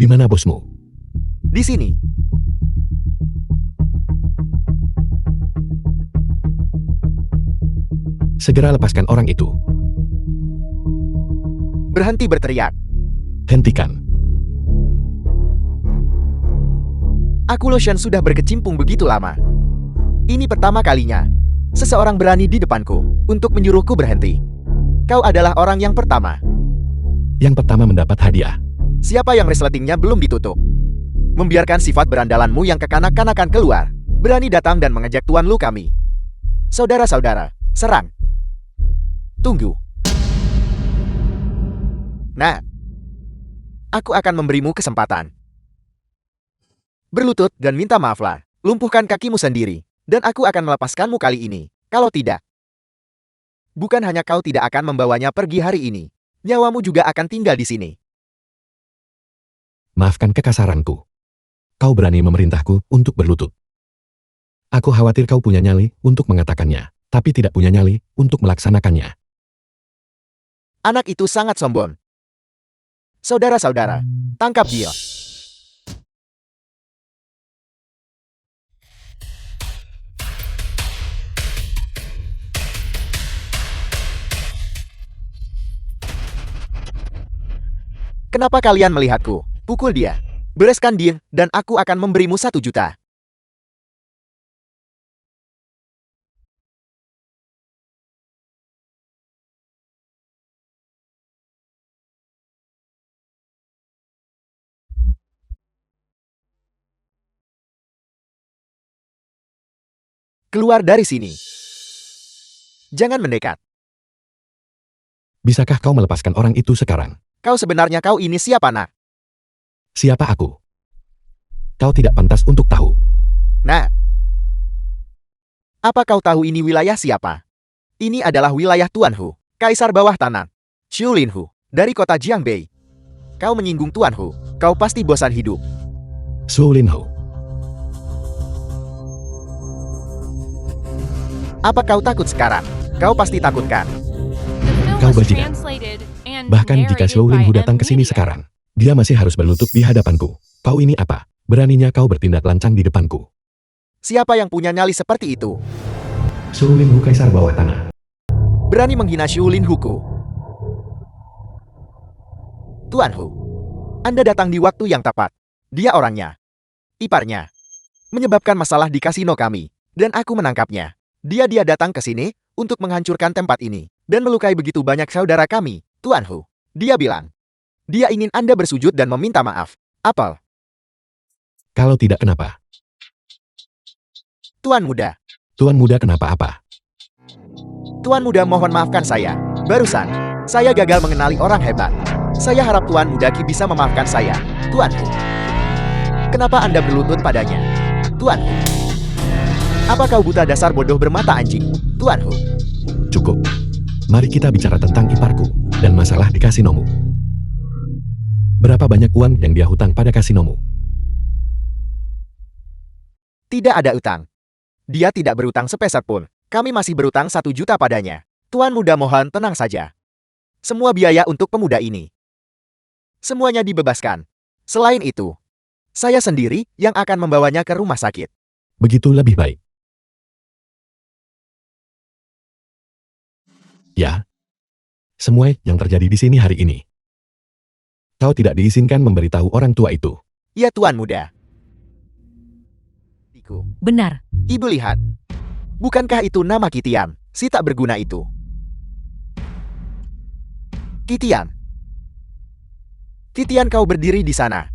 mana bosmu? Di sini. Segera lepaskan orang itu. Berhenti berteriak. Hentikan. Aku Lo Shen sudah berkecimpung begitu lama. Ini pertama kalinya seseorang berani di depanku untuk menyuruhku berhenti. Kau adalah orang yang pertama. Yang pertama mendapat hadiah. Siapa yang resletingnya belum ditutup? Membiarkan sifat berandalanmu yang kekanak-kanakan keluar. Berani datang dan mengejek Tuan Lu kami. Saudara-saudara, serang. Tunggu. Nah, aku akan memberimu kesempatan. Berlutut dan minta maaflah. Lumpuhkan kakimu sendiri, dan aku akan melepaskanmu kali ini. Kalau tidak, bukan hanya kau tidak akan membawanya pergi hari ini, nyawamu juga akan tinggal di sini. Maafkan kekasaranku. Kau berani memerintahku untuk berlutut. Aku khawatir kau punya nyali untuk mengatakannya, tapi tidak punya nyali untuk melaksanakannya. Anak itu sangat sombong. Saudara-saudara, tangkap dia. Kenapa kalian melihatku? Pukul dia. Bereskan dia, dan aku akan memberimu 1 juta. Keluar dari sini. Jangan mendekat. Bisakah kau melepaskan orang itu sekarang? Kau sebenarnya kau ini siapa, nak? Siapa aku? Kau tidak pantas untuk tahu. Nah, apa kau tahu ini wilayah siapa? Ini adalah wilayah Tuan Hu, Kaisar Bawah Tanah, Xiu Lin Hu, dari kota Jiangbei. Kau menyinggung Tuan Hu, kau pasti bosan hidup. Su Lin Ho. Apa kau takut sekarang? Kau pasti takut kan? Kau bajingan. Bahkan jika Su Lin Hu datang ke sini sekarang, dia masih harus berlutut di hadapanku. Kau ini apa? Beraninya kau bertindak lancang di depanku. Siapa yang punya nyali seperti itu? Su Lin Hu Kaisar Bawah Tanah. Berani menghina Xiu Lin Hu-ku. Tuan Hu, Anda datang di waktu yang tepat. Dia orangnya, iparnya, menyebabkan masalah di kasino kami, dan aku menangkapnya. Dia datang ke sini untuk menghancurkan tempat ini, dan melukai begitu banyak saudara kami, Tuan Hu. Dia bilang, dia ingin Anda bersujud dan meminta maaf. Apel. Kalau tidak kenapa? Tuan Muda. Tuan Muda kenapa apa? Tuan Muda mohon maafkan saya. Barusan, saya gagal mengenali orang hebat. Saya harap Tuan Muda Ki bisa memaafkan saya, Tuan Hu. Kenapa Anda berlutut padanya, Tuan Hu? Apa kau buta dasar bodoh bermata anjing, Tuan Hu? Cukup. Mari kita bicara tentang iparku dan masalah di kasinomu. Berapa banyak uang yang dia hutang pada kasinomu? Tidak ada utang. Dia tidak berutang sepeser pun. Kami masih berutang 1 juta padanya. Tuan Muda mohon tenang saja. Semua biaya untuk pemuda ini. Semuanya dibebaskan. Selain itu, saya sendiri yang akan membawanya ke rumah sakit. Begitu lebih baik. Ya. Semua yang terjadi di sini hari ini. Kau tidak diizinkan memberitahu orang tua itu. Ya Tuan Muda. Benar. Ibu lihat. Bukankah itu nama Kitian, si tak berguna itu? Kitian. Kitian, kau berdiri di sana.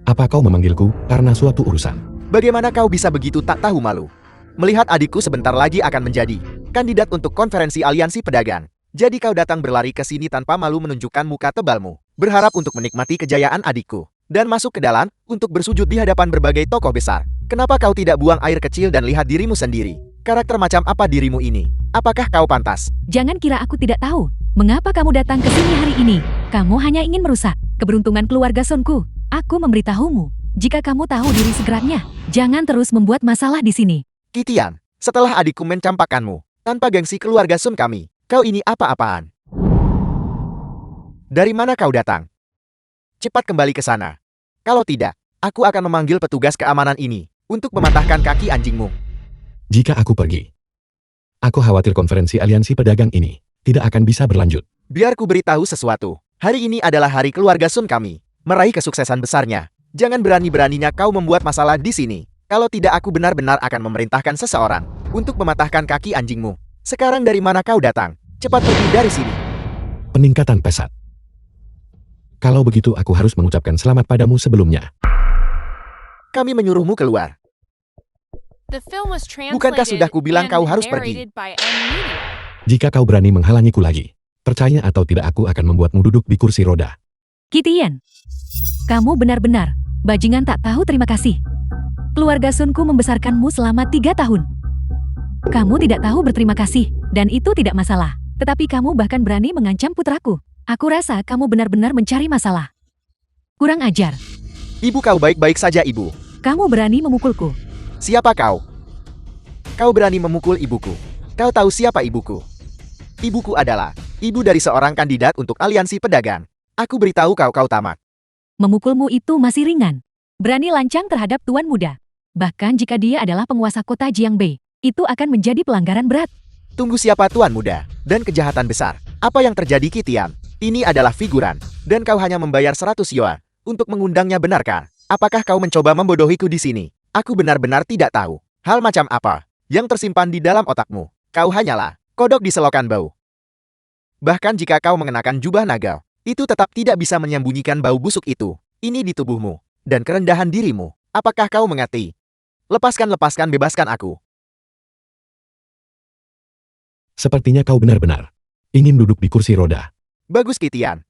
Apa kau memanggilku karena suatu urusan? Bagaimana kau bisa begitu tak tahu malu? Melihat adikku sebentar lagi akan menjadi kandidat untuk konferensi aliansi pedagang. Jadi kau datang berlari ke sini tanpa malu menunjukkan muka tebalmu. Berharap untuk menikmati kejayaan adikku. Dan masuk ke dalam untuk bersujud di hadapan berbagai tokoh besar. Kenapa kau tidak buang air kecil dan lihat dirimu sendiri? Karakter macam apa dirimu ini? Apakah kau pantas? Jangan kira aku tidak tahu. Mengapa kamu datang ke sini hari ini? Kamu hanya ingin merusak keberuntungan keluarga Sonku. Aku memberitahumu. Jika kamu tahu diri segeranya, jangan terus membuat masalah di sini. Kitian, setelah adikku mencampakkanmu, tanpa gengsi keluarga Sun kami, kau ini apa-apaan? Dari mana kau datang? cepat kembali ke sana. Kalau tidak, aku akan memanggil petugas keamanan ini untuk mematahkan kaki anjingmu. Jika aku pergi, aku khawatir konferensi aliansi pedagang ini tidak akan bisa berlanjut. Biar ku beritahu sesuatu. Hari ini adalah hari keluarga Sun kami. Meraih kesuksesan besarnya. Jangan berani-beraninya kau membuat masalah di sini. Kalau tidak aku benar-benar akan memerintahkan seseorang untuk mematahkan kaki anjingmu. Sekarang dari mana kau datang? Cepat pergi dari sini. Peningkatan pesat. Kalau begitu aku harus mengucapkan selamat padamu sebelumnya. Kami menyuruhmu keluar. Bukankah sudah kubilang kau harus pergi? Jika kau berani menghalangiku lagi, percaya atau tidak aku akan membuatmu duduk di kursi roda. Kitian, kamu benar-benar, bajingan tak tahu terima kasih. Keluarga Sunku membesarkanmu selama 3 tahun. Kamu tidak tahu berterima kasih, dan itu tidak masalah. Tetapi kamu bahkan berani mengancam putraku. Aku rasa kamu benar-benar mencari masalah. Kurang ajar. Ibu kau baik-baik saja ibu. Kamu berani memukulku. Siapa kau? Kau berani memukul ibuku. Kau tahu siapa ibuku? Ibuku adalah ibu dari seorang kandidat untuk aliansi pedagang. Aku beritahu kau tamat. Memukulmu itu masih ringan. Berani lancang terhadap tuan muda. Bahkan jika dia adalah penguasa kota Jiangbei, itu akan menjadi pelanggaran berat. Tunggu siapa tuan muda dan kejahatan besar. Apa yang terjadi Kitian? Ini adalah figuran, dan kau hanya membayar 100 yuan untuk mengundangnya, benarkah? Apakah kau mencoba membodohiku di sini? Aku benar-benar tidak tahu. Hal macam apa yang tersimpan di dalam otakmu? Kau hanyalah kodok di selokan bau. Bahkan jika kau mengenakan jubah naga, itu tetap tidak bisa menyembunyikan bau busuk itu. Ini di tubuhmu, dan kerendahan dirimu. Apakah kau mengerti? Lepaskan, bebaskan aku. Sepertinya kau benar-benar ingin duduk di kursi roda. Bagus Kitian.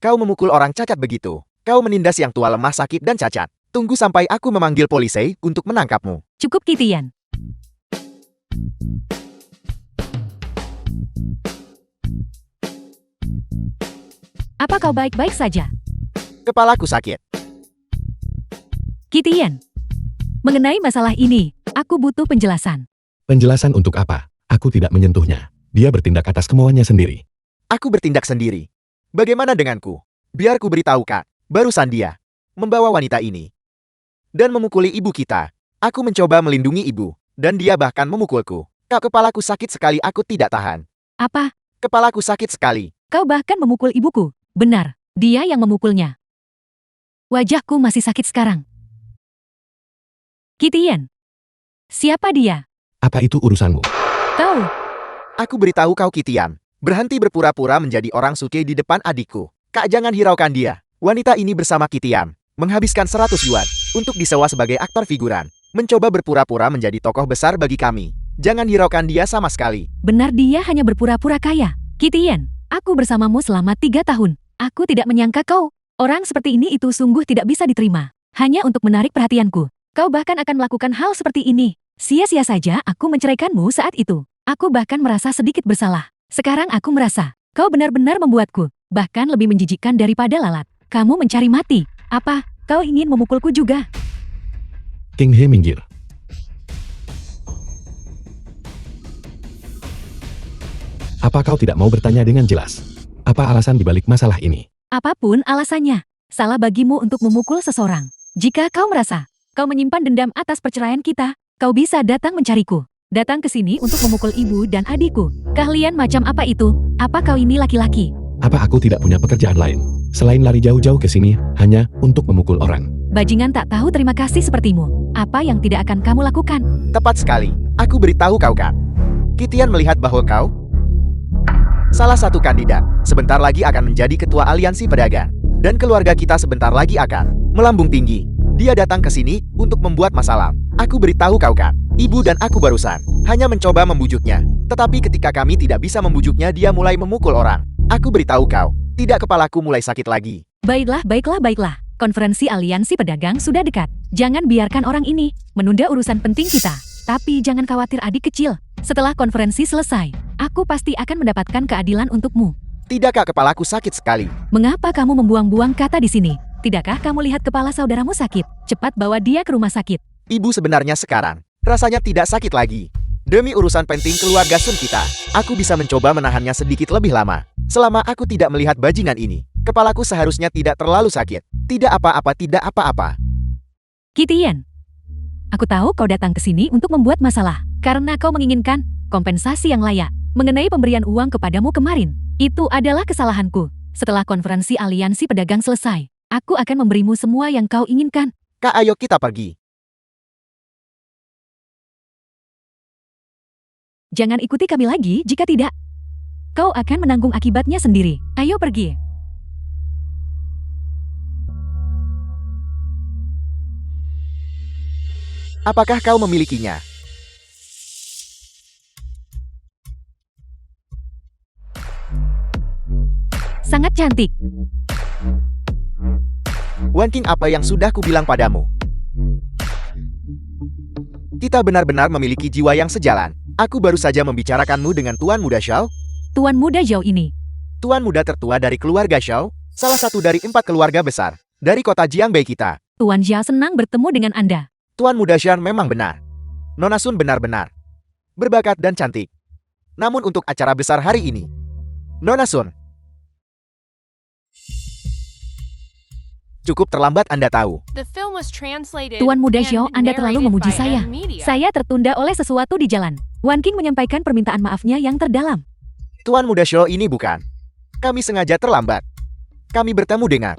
Kau memukul orang cacat begitu. Kau menindas yang tua, lemah, sakit, dan cacat. Tunggu sampai aku memanggil polisi untuk menangkapmu. Cukup Kitian. Apa kau baik-baik saja? Kepalaku sakit. Kitian. Mengenai masalah ini, aku butuh penjelasan. Penjelasan untuk apa? Aku tidak menyentuhnya. Dia bertindak atas kemauannya sendiri. Aku bertindak sendiri. Bagaimana denganku? Biar ku beritahu Kak. Barusan dia membawa wanita ini dan memukuli ibu kita. Aku mencoba melindungi ibu, dan dia bahkan memukulku. Kak, kepalaku sakit sekali, aku tidak tahan. Apa? Kepalaku sakit sekali. Kau bahkan memukul ibuku. Benar, dia yang memukulnya. Wajahku masih sakit sekarang. Kitian. Siapa dia? Apa itu urusanmu? Kau. Aku beritahu kau Kitian. Berhenti berpura-pura menjadi orang suci di depan adikku. Kak, jangan hiraukan dia. Wanita ini bersama Kitian menghabiskan 100 yuan untuk disewa sebagai aktor figuran. Mencoba berpura-pura menjadi tokoh besar bagi kami. Jangan hiraukan dia sama sekali. Benar, dia hanya berpura-pura kaya. Kitian, aku bersamamu selama 3 tahun. Aku tidak menyangka kau. Orang seperti ini itu sungguh tidak bisa diterima. Hanya untuk menarik perhatianku. Kau bahkan akan melakukan hal seperti ini. Sia-sia saja aku menceraikanmu saat itu. Aku bahkan merasa sedikit bersalah. Sekarang aku merasa, kau benar-benar membuatku, bahkan lebih menjijikkan daripada lalat. Kamu mencari mati. Apa, kau ingin memukulku juga? King He minggir. Apa kau tidak mau bertanya dengan jelas? Apa alasan dibalik masalah ini? Apapun alasannya, salah bagimu untuk memukul seseorang. Jika kau merasa, kau menyimpan dendam atas perceraian kita, kau bisa datang mencariku. Datang ke sini untuk memukul ibu dan adikku. Keahlian macam apa itu? Apa kau ini laki-laki? Apa aku tidak punya pekerjaan lain selain lari jauh-jauh ke sini hanya untuk memukul orang? Bajingan tak tahu terima kasih sepertimu. Apa yang tidak akan kamu lakukan? Tepat sekali. Aku beritahu kau Kak. Kitian melihat bahwa kau salah satu kandidat sebentar lagi akan menjadi ketua aliansi pedagang. Dan keluarga kita sebentar lagi akan melambung tinggi. Dia datang ke sini untuk membuat masalah. Aku beritahu kau Kak. Ibu dan aku barusan hanya mencoba membujuknya. Tetapi ketika kami tidak bisa membujuknya, dia mulai memukul orang. Aku beritahu kau, tidak, kepalaku mulai sakit lagi. Baiklah. Konferensi aliansi pedagang sudah dekat. Jangan biarkan orang ini menunda urusan penting kita. Tapi jangan khawatir adik kecil. Setelah konferensi selesai, aku pasti akan mendapatkan keadilan untukmu. Tidak Kak, kepalaku sakit sekali. Mengapa kamu membuang-buang kata di sini? Tidakkah kamu lihat kepala saudaramu sakit? Cepat bawa dia ke rumah sakit. Ibu sebenarnya sekarang rasanya tidak sakit lagi. Demi urusan penting keluarga Sun kita, aku bisa mencoba menahannya sedikit lebih lama. Selama aku tidak melihat bajingan ini Kepalaku seharusnya tidak terlalu sakit. Tidak apa-apa, tidak apa-apa. Kitian, aku tahu kau datang ke sini untuk membuat masalah. Karena kau menginginkan kompensasi yang layak. Mengenai pemberian uang kepadamu kemarin, itu adalah kesalahanku. Setelah konferensi aliansi pedagang selesai, aku akan memberimu semua yang kau inginkan. Kak, ayo kita pergi. Jangan ikuti kami lagi jika tidak. Kau akan menanggung akibatnya sendiri. Ayo pergi. Apakah kau memilikinya? Sangat cantik. Wan King, apa yang sudah kubilang padamu? Kita benar-benar memiliki jiwa yang sejalan. Aku baru saja membicarakanmu dengan Tuan Muda Xiao. Tuan Muda Zhao ini. Tuan muda tertua dari keluarga Xiao, salah satu dari 4 keluarga besar dari kota Jiangbei kita. Tuan Zhao senang bertemu dengan Anda. Tuan muda Xian memang benar. Nona Sun benar-benar berbakat dan cantik. Namun untuk acara besar hari ini, Nona Sun, cukup terlambat Anda tahu. Tuan Muda Zhao, Anda terlalu memuji saya. Saya tertunda oleh sesuatu di jalan. Wan King menyampaikan permintaan maafnya yang terdalam. Tuan muda Xiao ini bukan. Kami sengaja terlambat. Kami bertemu dengan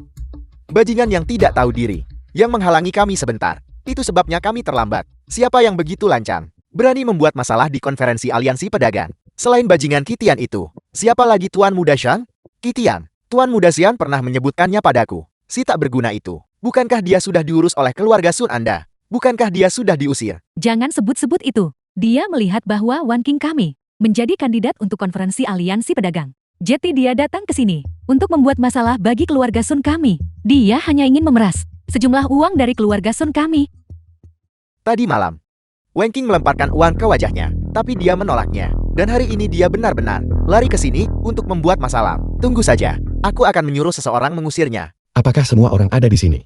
bajingan yang tidak tahu diri, yang menghalangi kami sebentar. Itu sebabnya kami terlambat. Siapa yang begitu lancang, berani membuat masalah di konferensi aliansi pedagang? Selain bajingan Kitian itu, siapa lagi Tuan Muda Xian? Kitian, Tuan Muda Xian pernah menyebutkannya padaku. Si tak berguna itu. Bukankah dia sudah diurus oleh keluarga Sun Anda? Bukankah dia sudah diusir? Jangan sebut-sebut itu. Dia melihat bahwa Wan King kami menjadi kandidat untuk konferensi aliansi pedagang. Jadi dia datang ke sini untuk membuat masalah bagi keluarga Sun kami. Dia hanya ingin memeras sejumlah uang dari keluarga Sun kami. Tadi malam, Wan King melemparkan uang ke wajahnya, tapi dia menolaknya. Dan hari ini dia benar-benar lari ke sini untuk membuat masalah. Tunggu saja, aku akan menyuruh seseorang mengusirnya. Apakah semua orang ada di sini?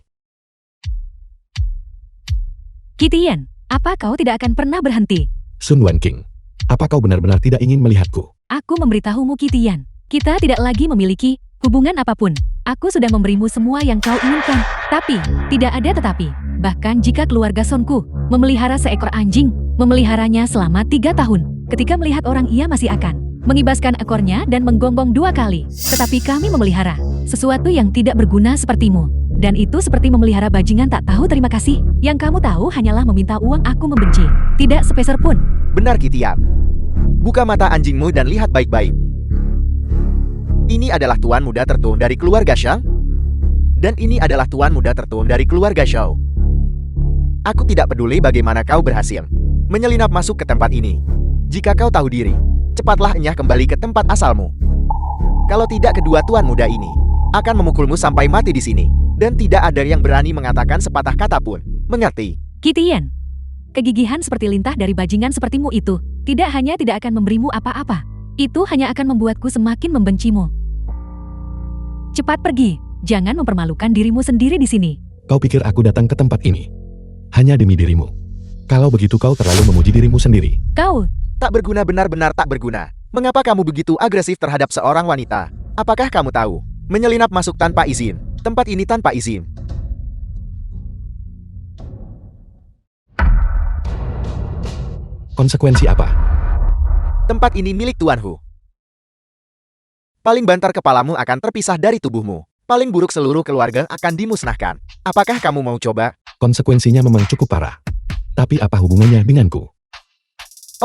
Kitian, apa kau tidak akan pernah berhenti? Sun Wan King, apa kau benar-benar tidak ingin melihatku? Aku memberitahumu Kitian, kita tidak lagi memiliki hubungan apapun. Aku sudah memberimu semua yang kau inginkan. Tapi, tidak ada tetapi. Bahkan jika keluarga Sonku memelihara seekor anjing, memeliharanya selama 3 tahun. Ketika melihat orang, ia masih akan mengibaskan ekornya dan menggonggong 2 kali. Tetapi kami memelihara sesuatu yang tidak berguna sepertimu. Dan itu seperti memelihara bajingan tak tahu terima kasih. Yang kamu tahu hanyalah meminta uang. Aku membenci. Tidak sepeser pun. Benar Kitian. Buka mata anjingmu dan lihat baik-baik. Ini adalah tuan muda tertua dari keluarga Shang. Dan ini adalah tuan muda tertua dari keluarga Xiao. Aku tidak peduli bagaimana kau berhasil menyelinap masuk ke tempat ini. Jika kau tahu diri, cepatlah enyah kembali ke tempat asalmu. Kalau tidak, kedua tuan muda ini akan memukulmu sampai mati di sini. Dan tidak ada yang berani mengatakan sepatah kata pun. Mengerti? Kitian, kegigihan seperti lintah dari bajingan sepertimu itu tidak hanya tidak akan memberimu apa-apa, itu hanya akan membuatku semakin membencimu. Cepat pergi, jangan mempermalukan dirimu sendiri di sini. Kau pikir aku datang ke tempat ini hanya demi dirimu? Kalau begitu kau terlalu memuji dirimu sendiri. Kau tak berguna, benar-benar tak berguna. Mengapa kamu begitu agresif terhadap seorang wanita? Apakah kamu tahu? Menyelinap masuk tanpa izin. Tempat ini tanpa izin. Konsekuensi apa? Tempat ini milik Tuan Hu. Paling banter kepalamu akan terpisah dari tubuhmu. Paling buruk seluruh keluarga akan dimusnahkan. Apakah kamu mau coba? Konsekuensinya memang cukup parah. Tapi apa hubungannya denganku?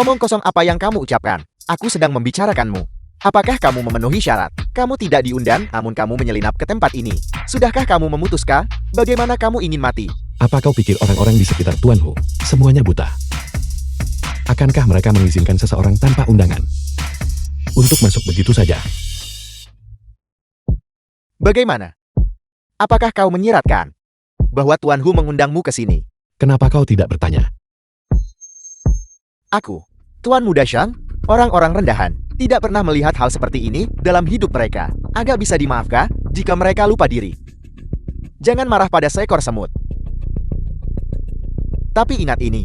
Omong kosong apa yang kamu ucapkan? Aku sedang membicarakanmu. Apakah kamu memenuhi syarat? Kamu tidak diundang, namun kamu menyelinap ke tempat ini. Sudahkah kamu memutuskan? Bagaimana kamu ingin mati? Apa kau pikir orang-orang di sekitar Tuan Hu semuanya buta? Akankah mereka mengizinkan seseorang tanpa undangan untuk masuk begitu saja? Bagaimana? Apakah kau menyiratkan bahwa Tuan Hu mengundangmu ke sini? Kenapa kau tidak bertanya? Aku, Tuan Muda Shang, orang-orang rendahan, tidak pernah melihat hal seperti ini dalam hidup mereka. Agak bisa dimaafkan jika mereka lupa diri. Jangan marah pada seekor semut. Tapi ingat ini.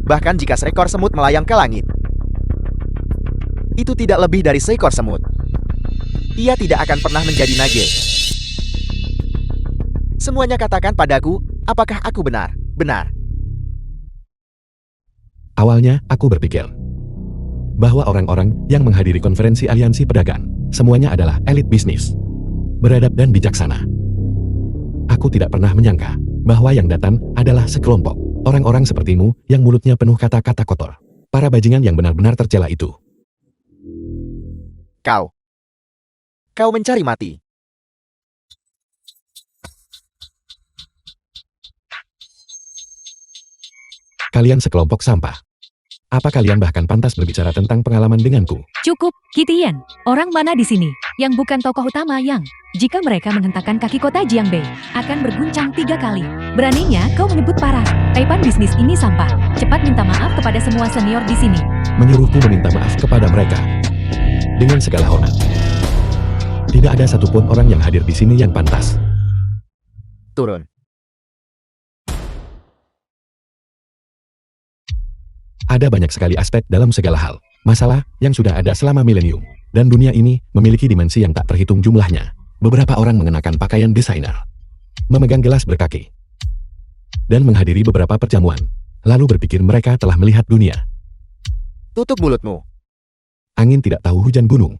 Bahkan jika seekor semut melayang ke langit, itu tidak lebih dari seekor semut. ia tidak akan pernah menjadi Nage. Semuanya katakan padaku, apakah aku benar? Benar. Awalnya, aku berpikir bahwa orang-orang yang menghadiri konferensi aliansi pedagang, semuanya adalah elit bisnis, beradab dan bijaksana. Aku tidak pernah menyangka bahwa yang datang adalah sekelompok orang-orang sepertimu yang mulutnya penuh kata-kata kotor. Para bajingan yang benar-benar tercela itu. Kau mencari mati. Kalian sekelompok sampah. Apa kalian bahkan pantas berbicara tentang pengalaman denganku? Cukup, Kitian. Orang mana di sini yang bukan tokoh utama yang, jika mereka menghentakkan kaki kota Jiangbei, akan berguncang 3 kali. Beraninya kau menyebut para taipan bisnis ini sampah. Cepat minta maaf kepada semua senior di sini. Menyuruhku meminta maaf kepada mereka. Dengan segala hormat. Tidak ada satupun orang yang hadir di sini yang pantas. Turun. Ada banyak sekali aspek dalam segala hal. Masalah yang sudah ada selama milenium. Dan dunia ini memiliki dimensi yang tak terhitung jumlahnya. Beberapa orang mengenakan pakaian desainer. Memegang gelas berkaki. Dan menghadiri beberapa perjamuan. Lalu berpikir mereka telah melihat dunia. Tutup mulutmu. Angin tidak tahu hujan gunung.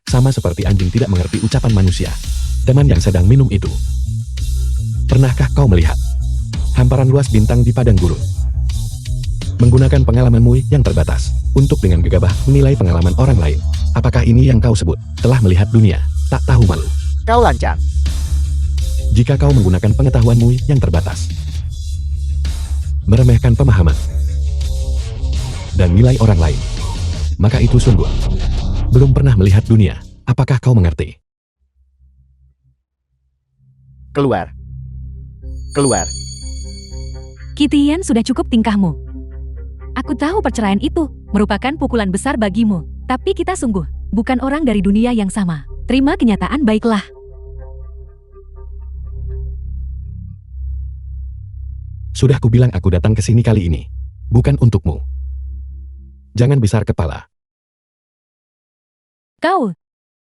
Sama seperti anjing tidak mengerti ucapan manusia. Teman yang sedang minum itu. Pernahkah kau melihat hamparan luas bintang di padang gurun? Menggunakan pengalamanmu yang terbatas untuk dengan gegabah menilai pengalaman orang lain. Apakah ini yang kau sebut telah melihat dunia, tak tahu malu? Kau lancang. Jika kau menggunakan pengetahuanmu yang terbatas, meremehkan pemahaman, dan nilai orang lain, maka itu sungguh belum pernah melihat dunia. Apakah kau mengerti? Keluar. Keluar. Kitian, sudah cukup tingkahmu. Aku tahu perceraian itu merupakan pukulan besar bagimu, tapi kita sungguh bukan orang dari dunia yang sama. Terima kenyataan baiklah. Sudah kubilang aku datang ke sini kali ini, bukan untukmu. Jangan besar kepala.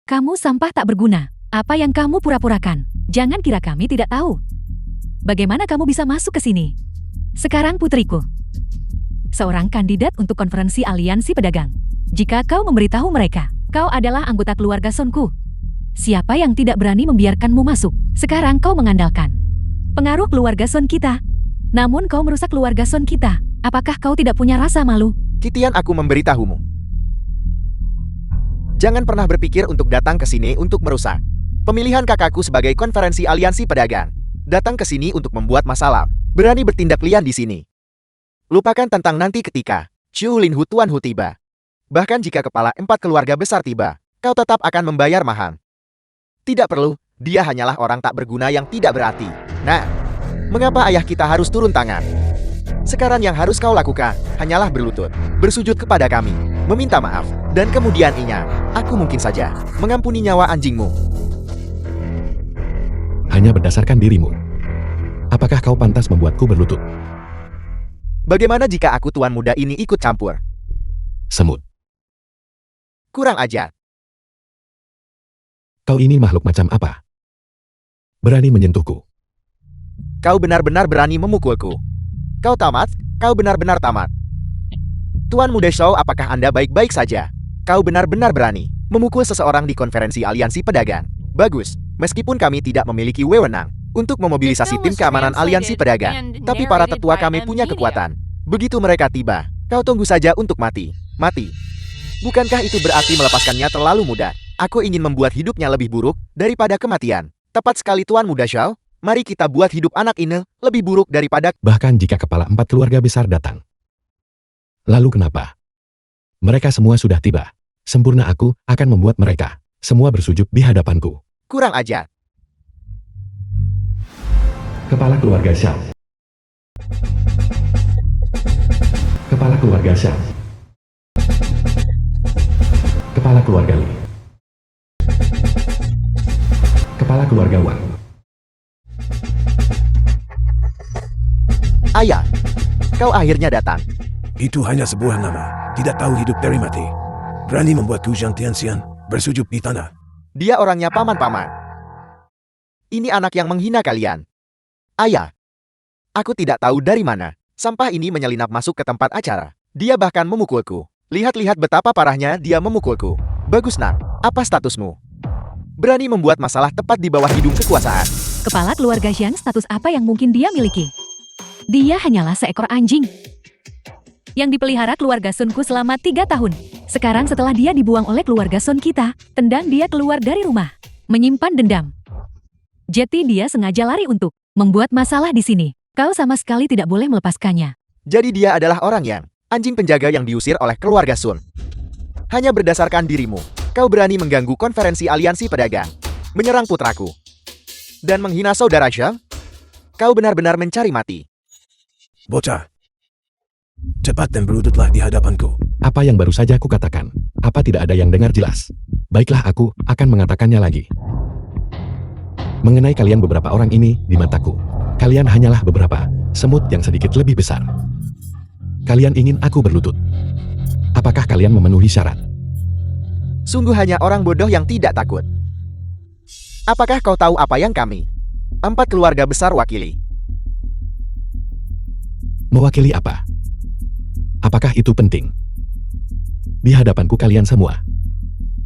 Kamu sampah tak berguna. Apa yang kamu pura-purakan? Jangan kira kami tidak tahu. Bagaimana kamu bisa masuk ke sini? Sekarang putriku, seorang kandidat untuk konferensi aliansi pedagang. Jika kau memberitahu mereka, kau adalah anggota keluarga Sonku. Siapa yang tidak berani membiarkanmu masuk? Sekarang kau mengandalkan pengaruh keluarga Son kita. Namun kau merusak keluarga Son kita. Apakah kau tidak punya rasa malu? Kitian, aku memberitahumu. Jangan pernah berpikir untuk datang ke sini untuk merusak pemilihan kakakku sebagai konferensi aliansi pedagang. Datang ke sini untuk membuat masalah. Berani bertindak liar di sini. Lupakan tentang nanti ketika Chu Lin Hu Tuan Hu tiba. Bahkan jika kepala 4 keluarga besar tiba, kau tetap akan membayar mahal. Tidak perlu, dia hanyalah orang tak berguna yang tidak berarti. Nah, mengapa ayah kita harus turun tangan? Sekarang yang harus kau lakukan hanyalah berlutut, bersujud kepada kami, meminta maaf, dan kemudian aku mungkin saja mengampuni nyawa anjingmu. Hanya berdasarkan dirimu. Apakah kau pantas membuatku berlutut? Bagaimana jika aku tuan muda ini ikut campur? Semut. Kurang ajar. Kau ini makhluk macam apa? Berani menyentuhku. Kau benar-benar berani memukulku. Kau tamat, kau benar-benar tamat. Tuan Muda Shou, apakah Anda baik-baik saja? Kau benar-benar berani memukul seseorang di konferensi aliansi pedagang. Bagus, meskipun kami tidak memiliki wewenang untuk memobilisasi tim keamanan aliansi pedagang, tapi para tetua kami punya kekuatan. Begitu mereka tiba, kau tunggu saja untuk mati. Mati. Bukankah itu berarti melepaskannya terlalu mudah? Aku ingin membuat hidupnya lebih buruk daripada kematian. Tepat sekali Tuan Muda Shou. Mari kita buat hidup anak ini lebih buruk daripada... Bahkan jika kepala 4 keluarga besar datang. Lalu kenapa? Mereka semua sudah tiba. Sempurna aku akan membuat mereka semua bersujud di hadapanku. Kurang ajar. Kepala keluarga Xiao. Kepala keluarga Xiao. Kepala keluarga Li. Kepala keluarga Wang. Ayah, kau akhirnya datang. Itu hanya sebuah nama. Tidak tahu hidup dari mati. Berani membuat Zhang Tianxian bersujud di tanah. Dia orangnya paman-paman. Ini anak yang menghina kalian. Ayah, aku tidak tahu dari mana sampah ini menyelinap masuk ke tempat acara. Dia bahkan memukulku. Lihat-lihat betapa parahnya dia memukulku. Bagus nak, apa statusmu? Berani membuat masalah tepat di bawah hidung kekuasaan. Kepala keluarga Xiang, status apa yang mungkin dia miliki? Dia hanyalah seekor anjing yang dipelihara keluarga Sunku selama 3 tahun. Sekarang setelah dia dibuang oleh keluarga Sun kita, tendang dia keluar dari rumah. Menyimpan dendam. Jadi dia sengaja lari untuk membuat masalah di sini. Kau sama sekali tidak boleh melepaskannya. Jadi dia adalah orang yang anjing penjaga yang diusir oleh keluarga Sun. Hanya berdasarkan dirimu, kau berani mengganggu konferensi aliansi pedagang, menyerang putraku, dan menghina saudara Zhang? Kau benar-benar mencari mati. Bocah, cepat dan berlututlah di hadapanku. Apa yang baru saja aku katakan? Apa tidak ada yang dengar jelas? Baiklah, aku akan mengatakannya lagi. Mengenai kalian beberapa orang ini, di mataku, kalian hanyalah beberapa semut yang sedikit lebih besar. Kalian ingin aku berlutut. Apakah kalian memenuhi syarat? Sungguh hanya orang bodoh yang tidak takut. Apakah kau tahu apa yang kami 4 keluarga besar wakili? Mewakili apa? Apakah itu penting? Di hadapanku kalian semua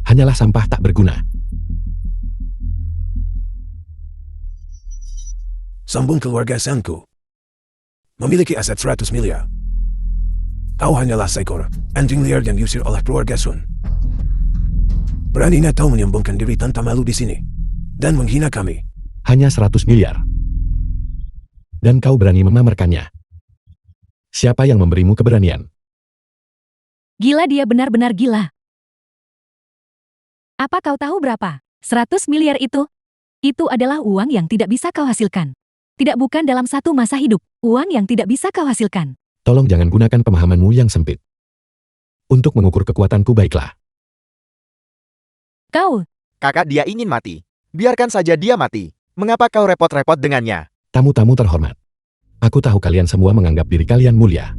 hanyalah sampah tak berguna. Sambung keluarga Sanku memiliki aset 100 miliar. Kau hanyalah seekor anjing liar yang diusir oleh keluarga Sun. Beraninya kau menyombongkan diri tanpa malu di sini dan menghina kami. Hanya 100 miliar. Dan kau berani memamerkannya. Siapa yang memberimu keberanian? Gila, dia benar-benar gila. Apa kau tahu berapa 100 miliar itu? Itu adalah uang yang tidak bisa kau hasilkan. Tidak, bukan dalam satu masa hidup. Uang yang tidak bisa kau hasilkan. Tolong jangan gunakan pemahamanmu yang sempit untuk mengukur kekuatanku, baiklah. Kau, Kakak, dia ingin mati. Biarkan saja dia mati. Mengapa kau repot-repot dengannya? Tamu-tamu terhormat. Aku tahu kalian semua menganggap diri kalian mulia.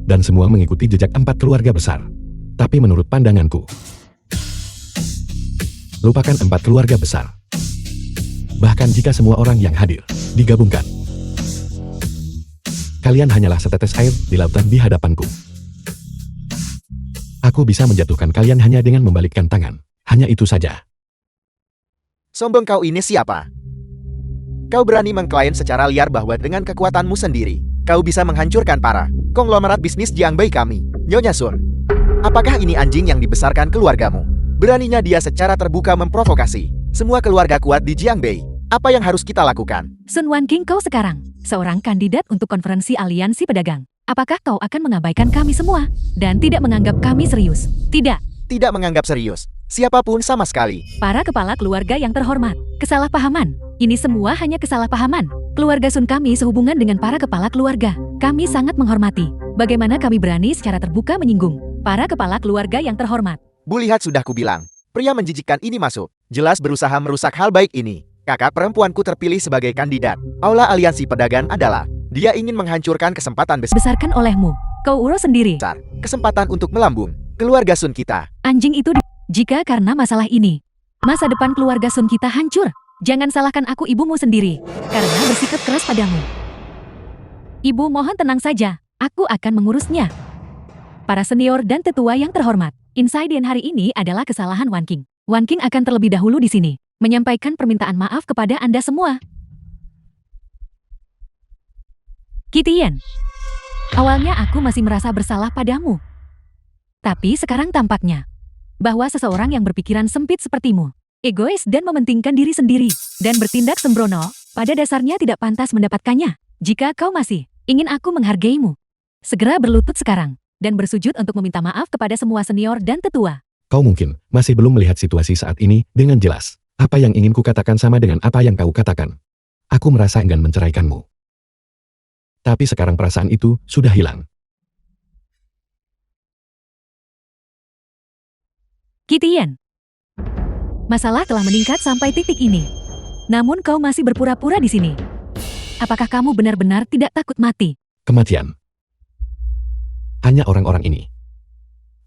Dan semua mengikuti jejak 4 keluarga besar. Tapi menurut pandanganku, lupakan 4 keluarga besar. Bahkan jika semua orang yang hadir digabungkan, kalian hanyalah setetes air di lautan di hadapanku. Aku bisa menjatuhkan kalian hanya dengan membalikkan tangan. Hanya itu saja. Sombong kau ini siapa? Kau berani mengklaim secara liar bahwa dengan kekuatanmu sendiri, kau bisa menghancurkan para konglomerat bisnis Jiangbei kami, Nyonya Sun. Apakah ini anjing yang dibesarkan keluargamu? Beraninya dia secara terbuka memprovokasi semua keluarga kuat di Jiangbei. Apa yang harus kita lakukan? Sun Wanking, kau sekarang seorang kandidat untuk konferensi aliansi pedagang. Apakah kau akan mengabaikan kami semua dan tidak menganggap kami serius? Tidak. Tidak menganggap serius siapapun sama sekali. Para kepala keluarga yang terhormat, kesalahpahaman. Ini semua hanya kesalahpahaman. Keluarga Sun kami sehubungan dengan para kepala keluarga. Kami sangat menghormati. Bagaimana kami berani secara terbuka menyinggung para kepala keluarga yang terhormat? Bu, lihat, sudah kubilang. Pria menjijikkan ini masuk. Jelas berusaha merusak hal baik ini. Kakak perempuanku terpilih sebagai kandidat Aula Aliansi Pedagang adalah dia ingin menghancurkan kesempatan Besarkan olehmu. Kau urus sendiri. besar, kesempatan untuk melambung keluarga Sun kita. Anjing itu jika karena masalah ini, masa depan keluarga Sun kita hancur. Jangan salahkan aku, ibumu sendiri, karena bersikap keras padamu. Ibu, mohon tenang saja. Aku akan mengurusnya. Para senior dan tetua yang terhormat, insiden hari ini adalah kesalahan Wanking. Wanking akan terlebih dahulu di sini menyampaikan permintaan maaf kepada Anda semua. Kitian, awalnya aku masih merasa bersalah padamu. Tapi sekarang tampaknya bahwa seseorang yang berpikiran sempit sepertimu, egois dan mementingkan diri sendiri, dan bertindak sembrono, pada dasarnya tidak pantas mendapatkannya. Jika kau masih ingin aku menghargaimu, segera berlutut sekarang, dan bersujud untuk meminta maaf kepada semua senior dan tetua. Kau mungkin masih belum melihat situasi saat ini dengan jelas. Apa yang ingin kukatakan sama dengan apa yang kau katakan. Aku merasa enggan menceraikanmu. Tapi sekarang perasaan itu sudah hilang. Kitian, masalah telah meningkat sampai titik ini. Namun kau masih berpura-pura di sini. Apakah kamu benar-benar tidak takut mati? Kematian. Hanya orang-orang ini.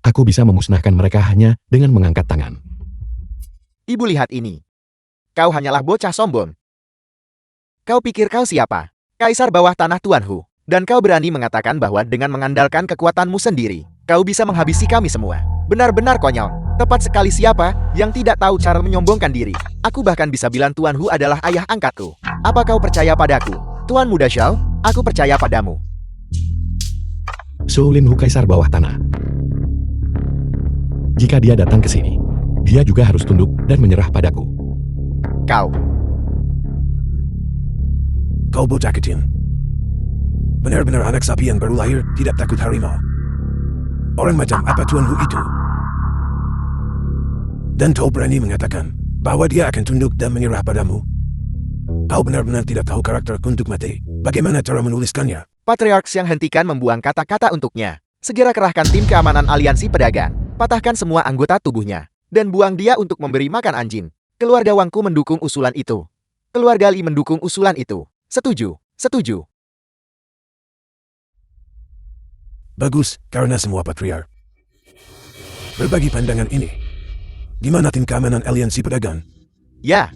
Aku bisa memusnahkan mereka hanya dengan mengangkat tangan. Ibu lihat ini. Kau hanyalah bocah sombong. Kau pikir kau siapa? Kaisar bawah tanah Tuan Hu. Dan kau berani mengatakan bahwa dengan mengandalkan kekuatanmu sendiri, kau bisa menghabisi kami semua. Benar-benar konyol. Tepat sekali siapa yang tidak tahu cara menyombongkan diri. Aku bahkan bisa bilang Tuan Hu adalah ayah angkatku. Apa kau percaya padaku? Tuan Muda Xiao, aku percaya padamu. Zhou Linhu Kaisar bawah tanah. Jika dia datang ke sini, dia juga harus tunduk dan menyerah padaku. Kau bocah kecil. Benar-benar anak sapi yang baru lahir, tidak takut harimau. Orang macam apa Tuan Hu itu? Dan kau berani mengatakan bahwa dia akan tunduk dan menyerah padamu? Kau benar-benar tidak tahu karakter untuk mati. Bagaimana cara menuliskannya? Patriark Xiang hentikan membuang kata-kata untuknya. Segera kerahkan tim keamanan aliansi pedagang. Patahkan semua anggota tubuhnya. Dan buang dia untuk memberi makan anjing. Keluarga Wangku mendukung usulan itu. Keluarga Li mendukung usulan itu. Setuju. Bagus, karena semua patriark berbagi pandangan ini. Gimana tim keamanan aliansi pedagang? Ya,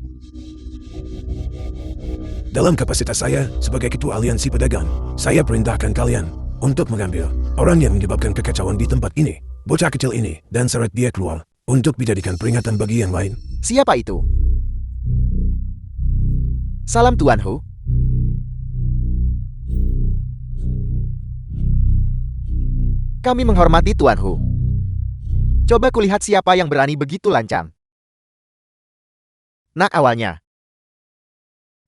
Dalam kapasitas saya sebagai ketua aliansi pedagang, saya perintahkan kalian untuk mengambil orang yang menyebabkan kekacauan di tempat ini, bocah kecil ini, dan seret dia keluar untuk dijadikan peringatan bagi yang lain. siapa itu? Salam Tuan Hu. Kami menghormati Tuan Hu. Coba kulihat siapa yang berani begitu lancang. Nak awalnya.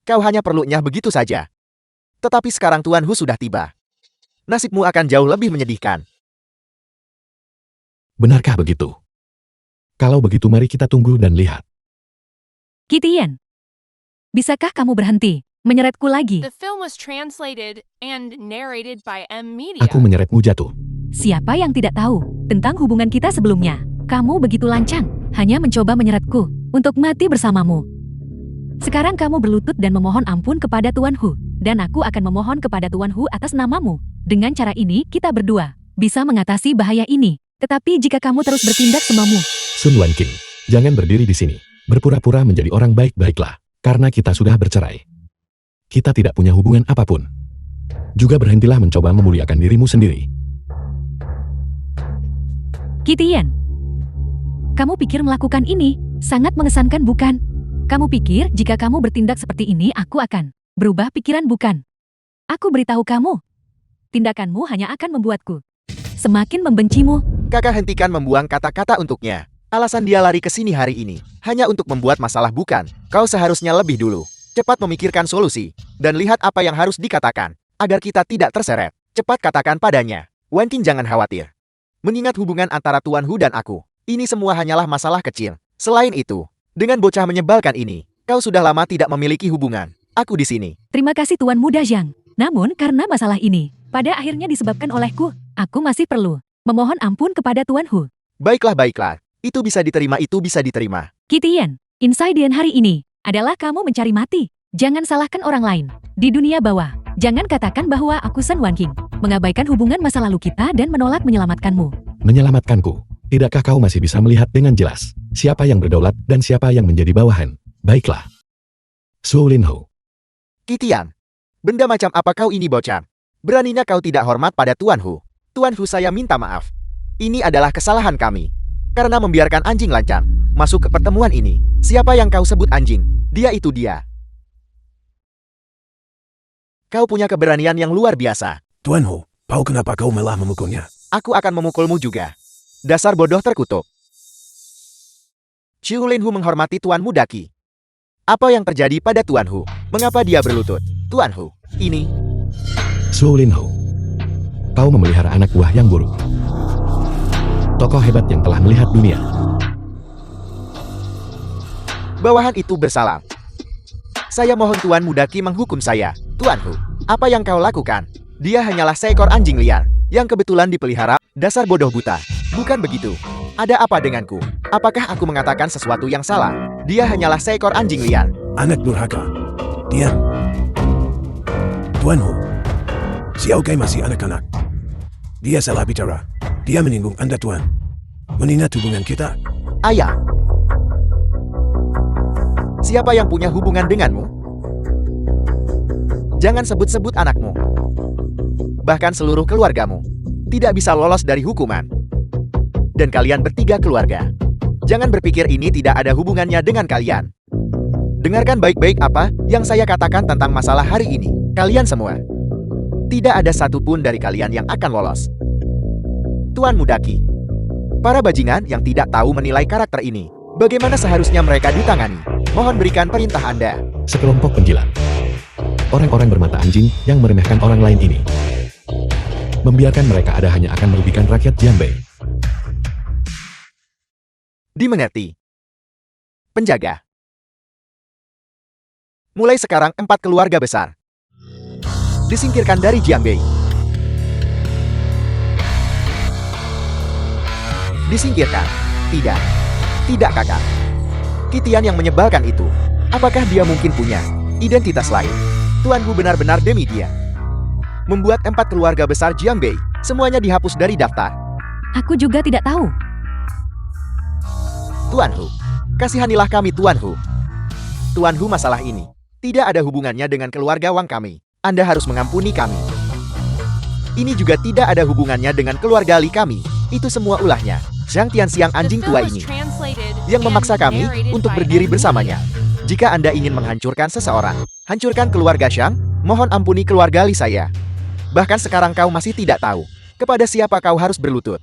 Kau hanya perlu nyah begitu saja. Tetapi sekarang Tuan Hu sudah tiba. Nasibmu akan jauh lebih menyedihkan. Benarkah begitu? Kalau begitu mari kita tunggu dan lihat. Kitian, bisakah kamu berhenti menyeretku lagi? The film was translated and narrated by M Media. Aku menyeretmu jatuh. Siapa yang tidak tahu tentang hubungan kita sebelumnya? Kamu begitu lancang, hanya mencoba menyeretku untuk mati bersamamu. Sekarang kamu berlutut dan memohon ampun kepada Tuan Hu, dan aku akan memohon kepada Tuan Hu atas namamu. Dengan cara ini, kita berdua bisa mengatasi bahaya ini. Tetapi jika kamu terus bertindak semamu, Sun Wanqing, jangan berdiri di sini. Berpura-pura menjadi orang baik-baiklah. Karena kita sudah bercerai. Kita tidak punya hubungan apapun. Juga berhentilah mencoba memuliakan dirimu sendiri. Kitian, kamu pikir melakukan ini sangat mengesankan bukan? Kamu pikir jika kamu bertindak seperti ini aku akan berubah pikiran bukan? Aku beritahu kamu, tindakanmu hanya akan membuatku semakin membencimu. Kakak hentikan membuang kata-kata untuknya. Alasan dia lari ke sini hari ini hanya untuk membuat masalah bukan? Kau seharusnya lebih dulu cepat memikirkan solusi dan lihat apa yang harus dikatakan agar kita tidak terseret. Cepat katakan padanya, Wanqing jangan khawatir. Mengingat hubungan antara Tuan Hu dan aku, ini semua hanyalah masalah kecil. Selain itu, dengan bocah menyebalkan ini, kau sudah lama tidak memiliki hubungan. Aku di sini. Terima kasih Tuan Muda Zhang. Namun karena masalah ini, pada akhirnya disebabkan olehku, aku masih perlu memohon ampun kepada Tuan Hu. Baiklah. Itu bisa diterima. Kitian, insiden hari ini adalah kamu mencari mati. Jangan salahkan orang lain. Di dunia bawah, jangan katakan bahwa aku Sun Wanqing mengabaikan hubungan masa lalu kita dan menolak menyelamatkanmu. Menyelamatkanku. Tidakkah kau masih bisa melihat dengan jelas siapa yang berdaulat dan siapa yang menjadi bawahan? Baiklah. Zhou Linhu. Kitian, benda macam apa kau ini bocah? Beraninya kau tidak hormat pada Tuan Hu. Tuan Hu, saya minta maaf. Ini adalah kesalahan kami. Karena membiarkan anjing lancang masuk ke pertemuan ini. Siapa yang kau sebut anjing? Dia itu dia. Kau punya keberanian yang luar biasa. Tuan Hu, tahu kenapa kau malah memukulnya? Aku akan memukulmu juga. Dasar bodoh terkutuk. Zhou Linhu menghormati Tuan Muda Qi. Apa yang terjadi pada Tuan Hu? Mengapa dia berlutut? Tuan Hu, ini... Zhou Linhu. Kau memelihara anak buah yang buruk. Tokoh hebat yang telah melihat dunia. Bawahan itu bersalah. Saya mohon Tuan Muda Qi menghukum saya. Tuan Hu, apa yang kau lakukan? Dia hanyalah seekor anjing liar yang kebetulan dipelihara. Dasar bodoh buta. Bukan begitu. Ada apa denganku? Apakah aku mengatakan sesuatu yang salah? Dia hanyalah seekor anjing liar. Anak durhaka. Diam. Tuan Hu, Xiao Kai masih anak-anak. Dia salah bicara. Dia menyinggung Anda, Tuan. Mengingat hubungan kita. Ayah. Siapa yang punya hubungan denganmu? Jangan sebut-sebut anakmu. Bahkan seluruh keluargamu tidak bisa lolos dari hukuman. Dan kalian bertiga keluarga. Jangan berpikir ini tidak ada hubungannya dengan kalian. Dengarkan baik-baik apa yang saya katakan tentang masalah hari ini. Kalian semua. Tidak ada satupun dari kalian yang akan lolos. Tuan Mudaki. Para bajingan yang tidak tahu menilai karakter ini. Bagaimana seharusnya mereka ditangani? Mohon berikan perintah Anda. Sekelompok penjilat. Orang-orang bermata anjing yang meremehkan orang lain ini. Membiarkan mereka ada hanya akan merugikan rakyat Jianbei. Dimengerti. Penjaga. Mulai sekarang 4 keluarga besar disingkirkan dari Jianbei. Disingkirkan. Tidak. Tidak, kakak. Kitian yang menyebalkan itu. Apakah dia mungkin punya identitas lain? Tuanku benar-benar demi dia. Membuat 4 keluarga besar Jianbei semuanya dihapus dari daftar. Aku juga tidak tahu. Tuan Hu, kasihanilah kami Tuan Hu. Tuan Hu, masalah ini tidak ada hubungannya dengan keluarga Wang kami. Anda harus mengampuni kami. Ini juga tidak ada hubungannya dengan keluarga Li kami. Itu semua ulahnya Zhang Tianxiang anjing tua ini yang memaksa kami untuk berdiri bersamanya. Jika Anda ingin menghancurkan seseorang, hancurkan keluarga Zhang, mohon ampuni keluarga Li saya. Bahkan sekarang kau masih tidak tahu kepada siapa kau harus berlutut.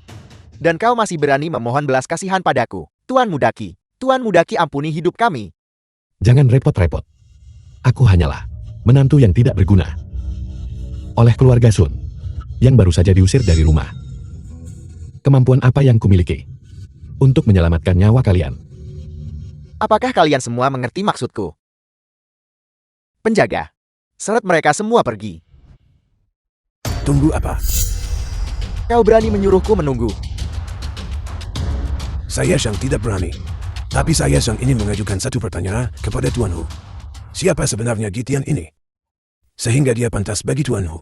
Dan kau masih berani memohon belas kasihan padaku. Tuan Mudaki. Tuan Mudaki, ampuni hidup kami. Jangan repot-repot. Aku hanyalah menantu yang tidak berguna oleh keluarga Sun yang baru saja diusir dari rumah. Kemampuan apa yang kumiliki untuk menyelamatkan nyawa kalian? Apakah kalian semua mengerti maksudku? Penjaga. Seret mereka semua pergi. Tunggu apa? Kau berani menyuruhku menunggu? Saya Zhang tidak berani. Tapi saya Zhang ingin mengajukan satu pertanyaan kepada Tuan Hu. Siapa sebenarnya Gitian ini? Sehingga dia pantas bagi Tuan Hu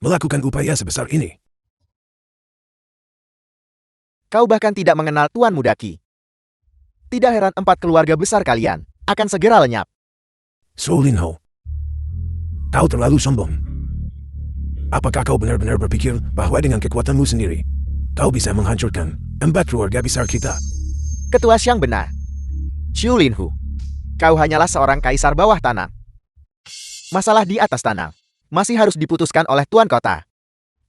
melakukan upaya sebesar ini. Kau bahkan tidak mengenal Tuan Mudaki. Tidak heran 4 keluarga besar kalian akan segera lenyap. So Lin Ho, kau terlalu sombong. Apakah kau benar-benar berpikir bahwa dengan kekuatanmu sendiri, kau bisa menghancurkan 4 keluarga besar kita? Ketua Xiang benar. Xu Linhu, kau hanyalah seorang kaisar bawah tanah. Masalah di atas tanah masih harus diputuskan oleh Tuan Kota.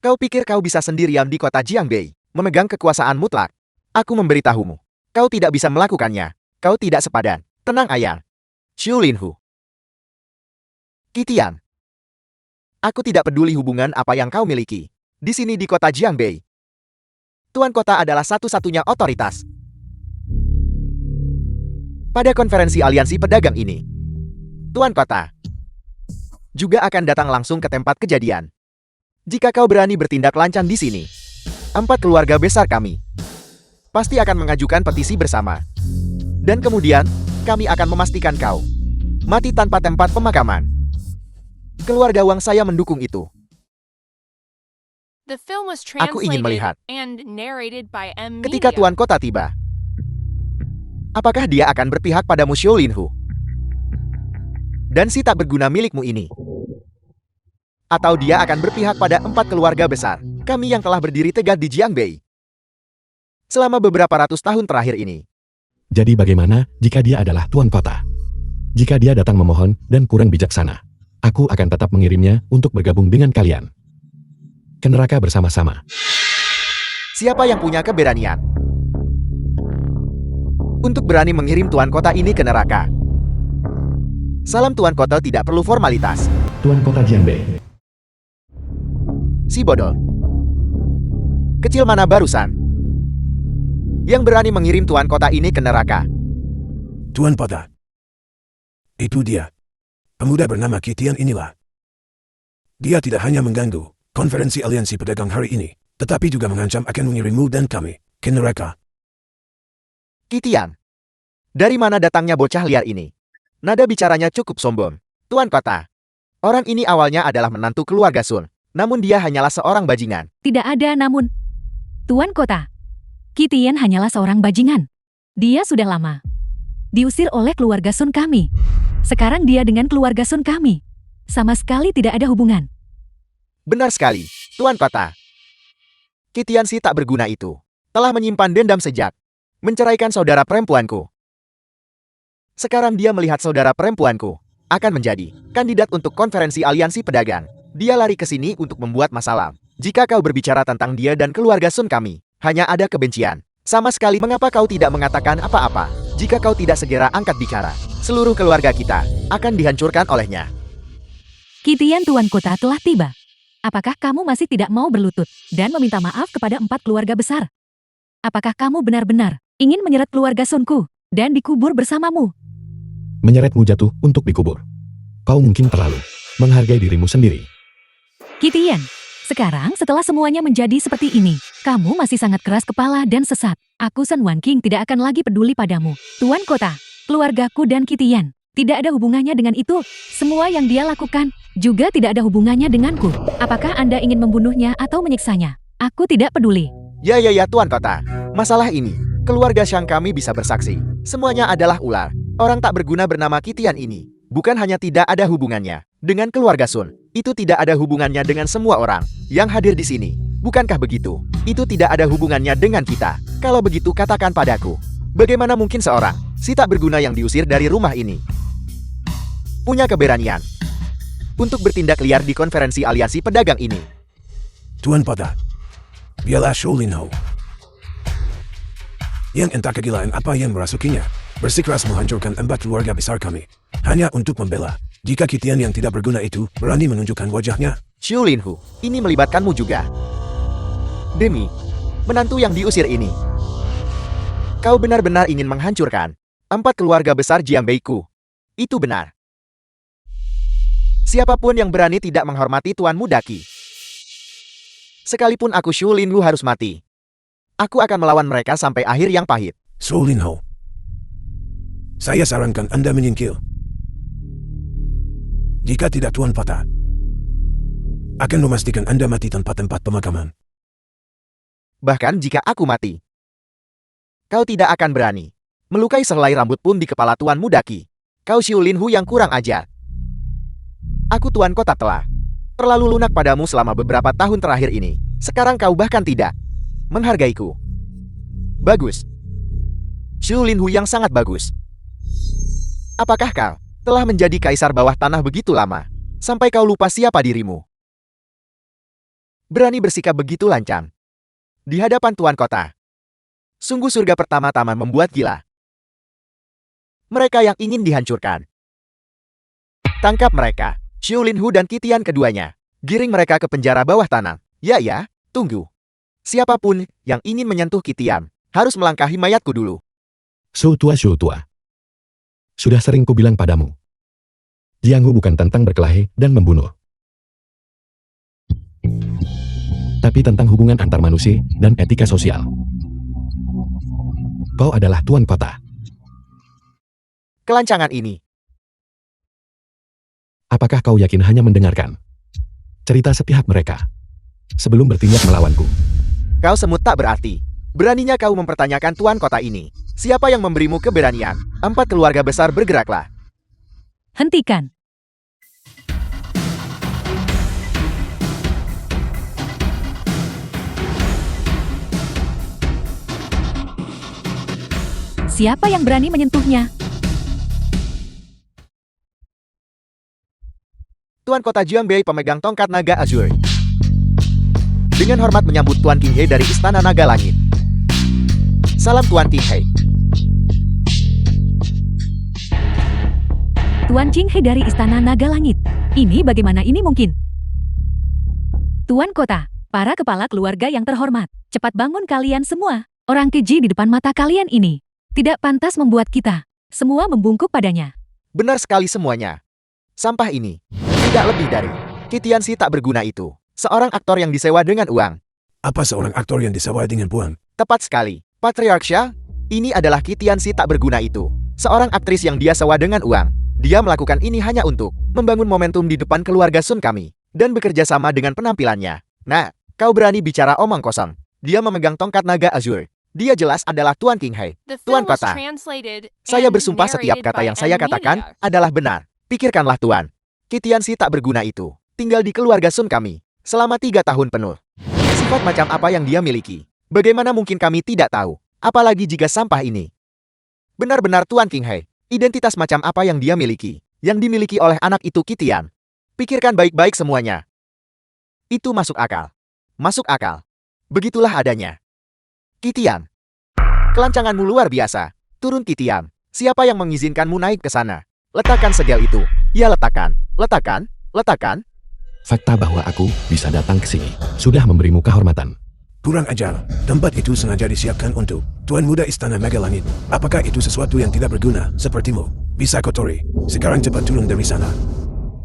Kau pikir kau bisa sendirian di kota Jianbei, memegang kekuasaan mutlak? Aku memberitahumu, kau tidak bisa melakukannya. Kau tidak sepadan. Tenang, ayah. Xu Linhu. Kitian. Aku tidak peduli hubungan apa yang kau miliki. Di sini di kota Jianbei, Tuan Kota adalah satu-satunya otoritas. Pada konferensi aliansi pedagang ini, Tuan Kota juga akan datang langsung ke tempat kejadian. Jika kau berani bertindak lancang di sini, 4 keluarga besar kami pasti akan mengajukan petisi bersama. Dan kemudian, kami akan memastikan kau mati tanpa tempat pemakaman. Keluarga Wang saya mendukung itu. Aku ingin melihat ketika ketika Tuan Kota tiba. Apakah dia akan berpihak padamu Xu Linhu? Dan si tak berguna milikmu ini? Atau dia akan berpihak pada 4 keluarga besar kami yang telah berdiri tegak di Jianbei selama beberapa ratus tahun terakhir ini? Jadi bagaimana jika dia adalah Tuan Kota? Jika dia datang memohon dan kurang bijaksana, aku akan tetap mengirimnya untuk bergabung dengan kalian ke neraka bersama-sama. Siapa yang punya keberanian untuk berani mengirim Tuan Kota ini ke neraka? Salam Tuan Kota tidak perlu formalitas. Tuan Kota Jianbei. Si bodoh. Kecil mana barusan yang berani mengirim Tuan Kota ini ke neraka? Tuan Kota. Itu dia. Pemuda bernama Kitian inilah. Dia tidak hanya mengganggu konferensi aliansi pedagang hari ini, tetapi juga mengancam akan mengirimmu dan kami ke neraka. Kitian. Dari mana datangnya bocah liar ini? Nada bicaranya cukup sombong. Tuan Kota. Orang ini awalnya adalah menantu keluarga Sun. Namun dia hanyalah seorang bajingan. Tidak ada namun. Tuan Kota. Kitian hanyalah seorang bajingan. Dia sudah lama diusir oleh keluarga Sun kami. Sekarang dia dengan keluarga Sun kami. Sama sekali tidak ada hubungan. Benar sekali, Tuan Kota. Kitiansi tak berguna itu telah menyimpan dendam sejak menceraikan saudara perempuanku. Sekarang dia melihat saudara perempuanku akan menjadi kandidat untuk konferensi aliansi pedagang. Dia lari ke sini untuk membuat masalah. Jika kau berbicara tentang dia dan keluarga Sun kami, hanya ada kebencian. Sama sekali mengapa kau tidak mengatakan apa-apa? Jika kau tidak segera angkat bicara, seluruh keluarga kita akan dihancurkan olehnya. Kitian Tuan Kota telah tiba. Apakah kamu masih tidak mau berlutut dan meminta maaf kepada 4 keluarga besar? Apakah kamu benar-benar ingin menyeret keluarga Sunku dan dikubur bersamamu? Menyeretmu jatuh untuk dikubur. Kau mungkin terlalu menghargai dirimu sendiri. Kitian, sekarang setelah semuanya menjadi seperti ini, kamu masih sangat keras kepala dan sesat. Aku Sun Wan King tidak akan lagi peduli padamu. Tuan Kota, keluargaku dan Kitian tidak ada hubungannya dengan itu. Semua yang dia lakukan juga tidak ada hubungannya denganku. Apakah Anda ingin membunuhnya atau menyiksanya? Aku tidak peduli. Ya Tuan Kota. Masalah ini, keluarga Shang kami bisa bersaksi. Semuanya adalah ular. Orang tak berguna bernama Kitian ini bukan hanya tidak ada hubungannya dengan keluarga Sun. Itu tidak ada hubungannya dengan semua orang yang hadir di sini. Bukankah begitu? Itu tidak ada hubungannya dengan kita. Kalau begitu katakan padaku, bagaimana mungkin seorang si tak berguna yang diusir dari rumah ini punya keberanian untuk bertindak liar di konferensi aliansi pedagang ini? Tuan Kota, biarlah Shou Lin Ho. Yang entah kegilaan apa yang merasukinya, bersikeras menghancurkan 4 keluarga besar kami hanya untuk membela. Jika Kitian yang tidak berguna itu berani menunjukkan wajahnya. Xiu Linhu, ini melibatkanmu juga. Demi menantu yang diusir ini, kau benar-benar ingin menghancurkan 4 keluarga besar Jianbeiku. Itu benar. Siapapun yang berani tidak menghormati tuanmu Daki, sekalipun aku Xiu Linhu harus mati, aku akan melawan mereka sampai akhir yang pahit. Shou Lin Ho, saya sarankan Anda menyingkir. Jika tidak Tuan Kota akan memastikan Anda mati tanpa tempat pemakaman. Bahkan jika aku mati, kau tidak akan berani melukai sehelai rambut pun di kepala tuanmu Daki. Kau Xiu Linhu yang kurang ajar. Aku Tuan Kota telah terlalu lunak padamu selama beberapa tahun terakhir ini. Sekarang kau bahkan tidak menghargaiku. Bagus. Xiu Linhu yang sangat bagus. Apakah kau telah menjadi kaisar bawah tanah begitu lama, sampai kau lupa siapa dirimu? Berani bersikap begitu lancang di hadapan Tuan Kota. Sungguh surga pertama-tama membuat gila mereka yang ingin dihancurkan. Tangkap mereka, Xiu Linhu dan Kitian keduanya. Giring mereka ke penjara bawah tanah. Ya, tunggu. Siapapun yang ingin menyentuh Kitian harus melangkahi mayatku dulu. Su tua. Sudah sering ku bilang padamu, Jiang Hu bukan tentang berkelahi dan membunuh, tapi tentang hubungan antar manusia dan etika sosial. Kau adalah Tuan Kota. Kelancangan ini, Apakah kau yakin hanya mendengarkan cerita sepihak mereka sebelum bertindak melawanku? kau semut tak berarti. Beraninya kau mempertanyakan Tuan Kota ini. Siapa yang memberimu keberanian? 4 keluarga besar bergeraklah. Hentikan. Siapa yang berani menyentuhnya? Tuan Kota Jianbei pemegang tongkat naga azur. Dengan hormat menyambut Tuan Qing He dari Istana Naga Langit. Salam Tuan Qing He. Tuan Qing He dari Istana Naga Langit. Ini bagaimana ini mungkin? Tuan Kota, para kepala keluarga yang terhormat, cepat bangun kalian semua. Orang keji di depan mata kalian ini tidak pantas membuat kita semua membungkuk padanya. Benar sekali semuanya. Sampah ini tidak lebih dari Kitiansi tak berguna itu. Seorang aktor yang disewa dengan uang. Apa seorang aktor yang disewa dengan uang? Tepat sekali. Patriarksha, ini adalah Kitiansi tak berguna itu. Seorang aktris yang dia sewa dengan uang. Dia melakukan ini hanya untuk membangun momentum di depan keluarga Sun kami dan bekerja sama dengan penampilannya. Nah, kau berani bicara omong kosong. Dia memegang tongkat naga azur. Dia jelas adalah Tuan King Hei. The Tuan film was Kota. translated Saya and bersumpah setiap narrated kata by yang saya M. katakan Media. adalah benar. Pikirkanlah Tuan. Kitian si tak berguna itu tinggal di keluarga Sun kami selama 3 tahun penuh. Sifat macam apa yang dia miliki? Bagaimana mungkin kami tidak tahu? Apalagi jika sampah ini. Benar-benar Tuan King Hei. Identitas macam apa yang dia miliki? Yang dimiliki oleh anak itu Kitian. Pikirkan baik-baik semuanya. Itu masuk akal. Masuk akal. Begitulah adanya. Kitian. Kelancanganmu luar biasa. Turun Kitian. Siapa yang mengizinkanmu naik ke sana? Letakkan segel itu. Ya letakkan. Letakkan. Letakkan. Fakta bahwa aku bisa datang ke sini sudah memberimu kehormatan. Kurang ajar. Tempat itu sengaja disiapkan untuk Tuan Muda Istana Naga Langit. Apakah itu sesuatu yang tidak berguna sepertimu? Bisa kotori. Sekarang cepat turun dari sana.